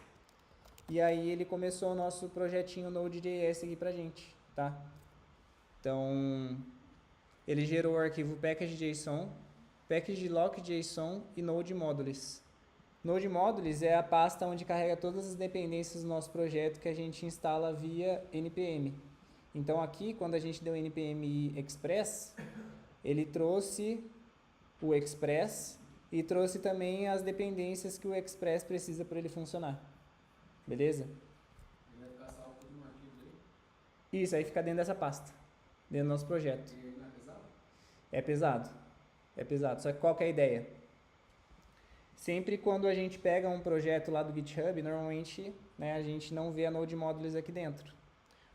e aí ele começou o nosso projetinho Node.js aqui pra gente, tá? Então, ele gerou o arquivo package.json, package.lock.json e Node Modules. Node Modules é a pasta onde carrega todas as dependências do nosso projeto que a gente instala via npm. Então aqui, quando a gente deu npm express, ele trouxe o express e trouxe também as dependências que o express precisa para ele funcionar. Beleza? Ele vai ficar salvo tudo no arquivo dele? Isso, aí fica dentro dessa pasta, dentro do nosso projeto. E não é pesado? É pesado. É pesado. Só que qual que é a ideia? Sempre quando a gente pega um projeto lá do GitHub, normalmente, né, a gente não vê a Node Modules aqui dentro.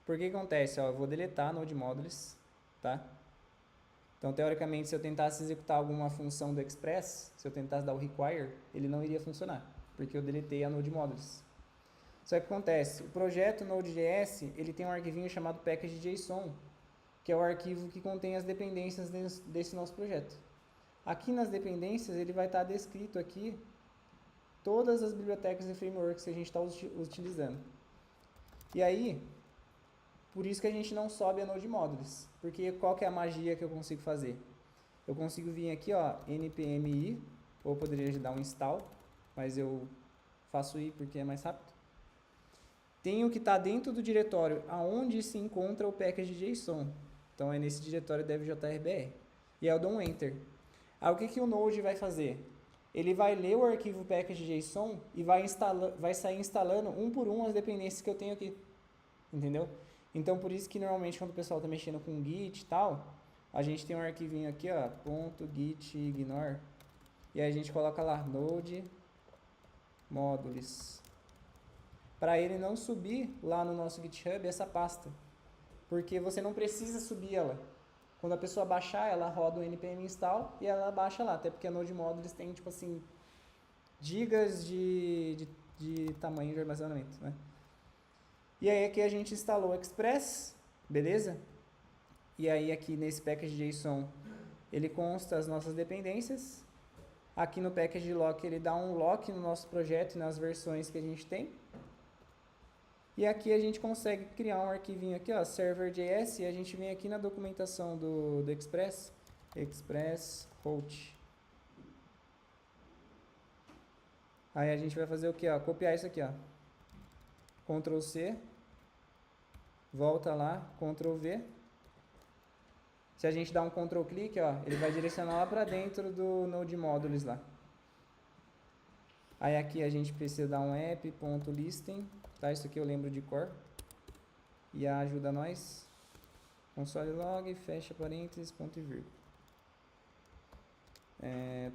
Por que acontece? Ó, eu vou deletar a Node Modules, tá? Então, teoricamente, se eu tentasse executar alguma função do Express, se eu tentasse dar o require, ele não iria funcionar, porque eu deletei a Node Modules. Só que acontece, o projeto Node.js, ele tem um arquivinho chamado package.json, que é o arquivo que contém as dependências desse nosso projeto. Aqui nas dependências, ele vai estar descrito aqui todas as bibliotecas e frameworks que a gente está utilizando. E aí, por isso que a gente não sobe a Node Modules, porque qual que é a magia que eu consigo fazer? Eu consigo vir aqui, ó, npm-i, ou poderia dar um install, mas eu faço i porque é mais rápido. Tenho que estar dentro do diretório aonde se encontra o package.json. Então é nesse diretório dev.jrbr. E aí eu dou um enter. Aí o que o Node vai fazer? Ele vai ler o arquivo package.json e vai sair instalando um por um as dependências que eu tenho aqui. Entendeu? Então por isso que normalmente quando o pessoal está mexendo com Git e tal, a gente tem um arquivinho aqui, ó, .git ignore. E aí a gente coloca lá Node Modules. Para ele não subir lá no nosso GitHub essa pasta. Porque você não precisa subir ela. Quando a pessoa baixar, ela roda o npm install e ela baixa lá. Até porque a Node Modules tem, tipo assim, gigas de tamanho de armazenamento, né? E aí aqui a gente instalou o Express, beleza? E aí aqui nesse package.json ele consta as nossas dependências. Aqui no package lock ele dá um lock no nosso projeto e nas versões que a gente tem. E aqui a gente consegue criar um arquivinho aqui, ó, server.js, e a gente vem aqui na documentação do Express, Express Route. Aí a gente vai fazer o que, ó, copiar isso aqui, ó. Ctrl C, volta lá, Ctrl V. Se a gente dá um Ctrl clique, ó, ele vai direcionar lá para dentro do Node Modules lá. Aí aqui a gente precisa dar um app.listing, tá? Isso aqui eu lembro de cor. E ajuda nós. Console log, fecha parênteses, ponto e vírgula.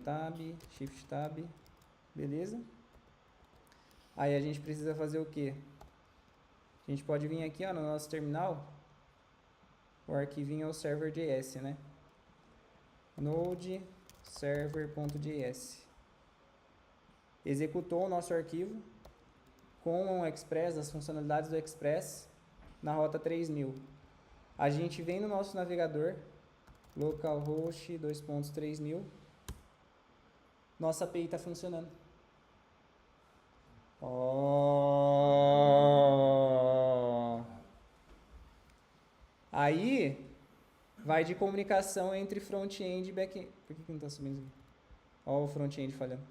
Tab, Shift Tab, beleza? Aí a gente precisa fazer o quê? A gente pode vir aqui, ó, no nosso terminal. O arquivinho é o server.js, né? Node server.js. Executou o nosso arquivo com o Express, as funcionalidades do Express. na rota 3000. A gente vem no nosso navegador, localhost 2.3000. Nossa API está funcionando. Oh. Aí vai de comunicação entre front-end e back-end. Por que não está subindo isso aqui? Olha o front-end falhando.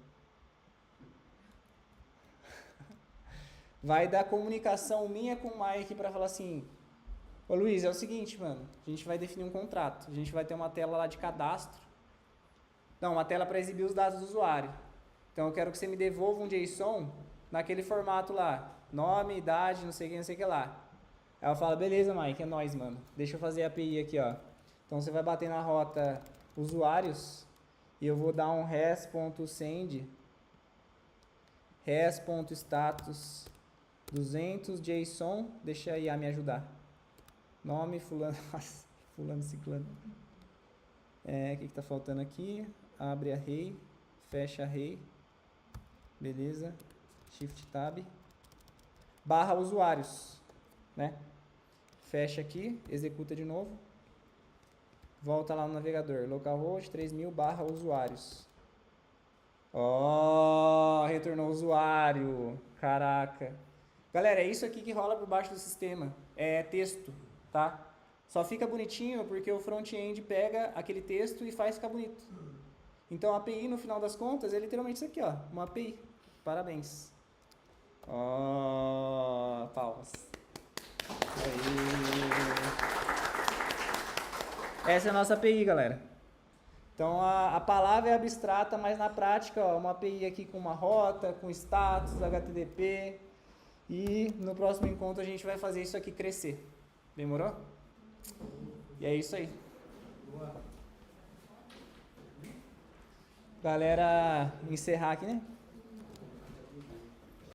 Vai dar comunicação minha com o Mike para falar assim: ô Luiz, é o seguinte, mano, a gente vai definir um contrato, a gente vai ter uma tela lá de cadastro, não, uma tela para exibir os dados do usuário. Então eu quero que você me devolva um JSON naquele formato lá, nome, idade, não sei o que lá. Aí eu falo: beleza, Mike, é nóis, mano, deixa eu fazer a API aqui, ó. Então você vai bater na rota usuários e eu vou dar um res.send res.status 200 JSON, deixa a IA me ajudar. Nome, fulano, fulano, ciclano. O que tá faltando aqui? Abre array, fecha array. Beleza. Shift tab. Barra usuários, né? Fecha aqui, executa de novo. Volta lá no navegador, localhost 3000 barra usuários. Ó, retornou usuário. Caraca. Galera, é isso aqui que rola por baixo do sistema. É texto, tá? Só fica bonitinho porque o front-end pega aquele texto e faz ficar bonito. Então a API, no final das contas, é literalmente isso aqui, ó. Uma API. Parabéns. Ó, palmas. Aí. Essa é a nossa API, galera. Então a palavra é abstrata, mas na prática, ó, uma API aqui com uma rota, com status, HTTP. E no próximo encontro a gente vai fazer isso aqui crescer. Demorou? E é isso aí. Galera, encerrar aqui, né?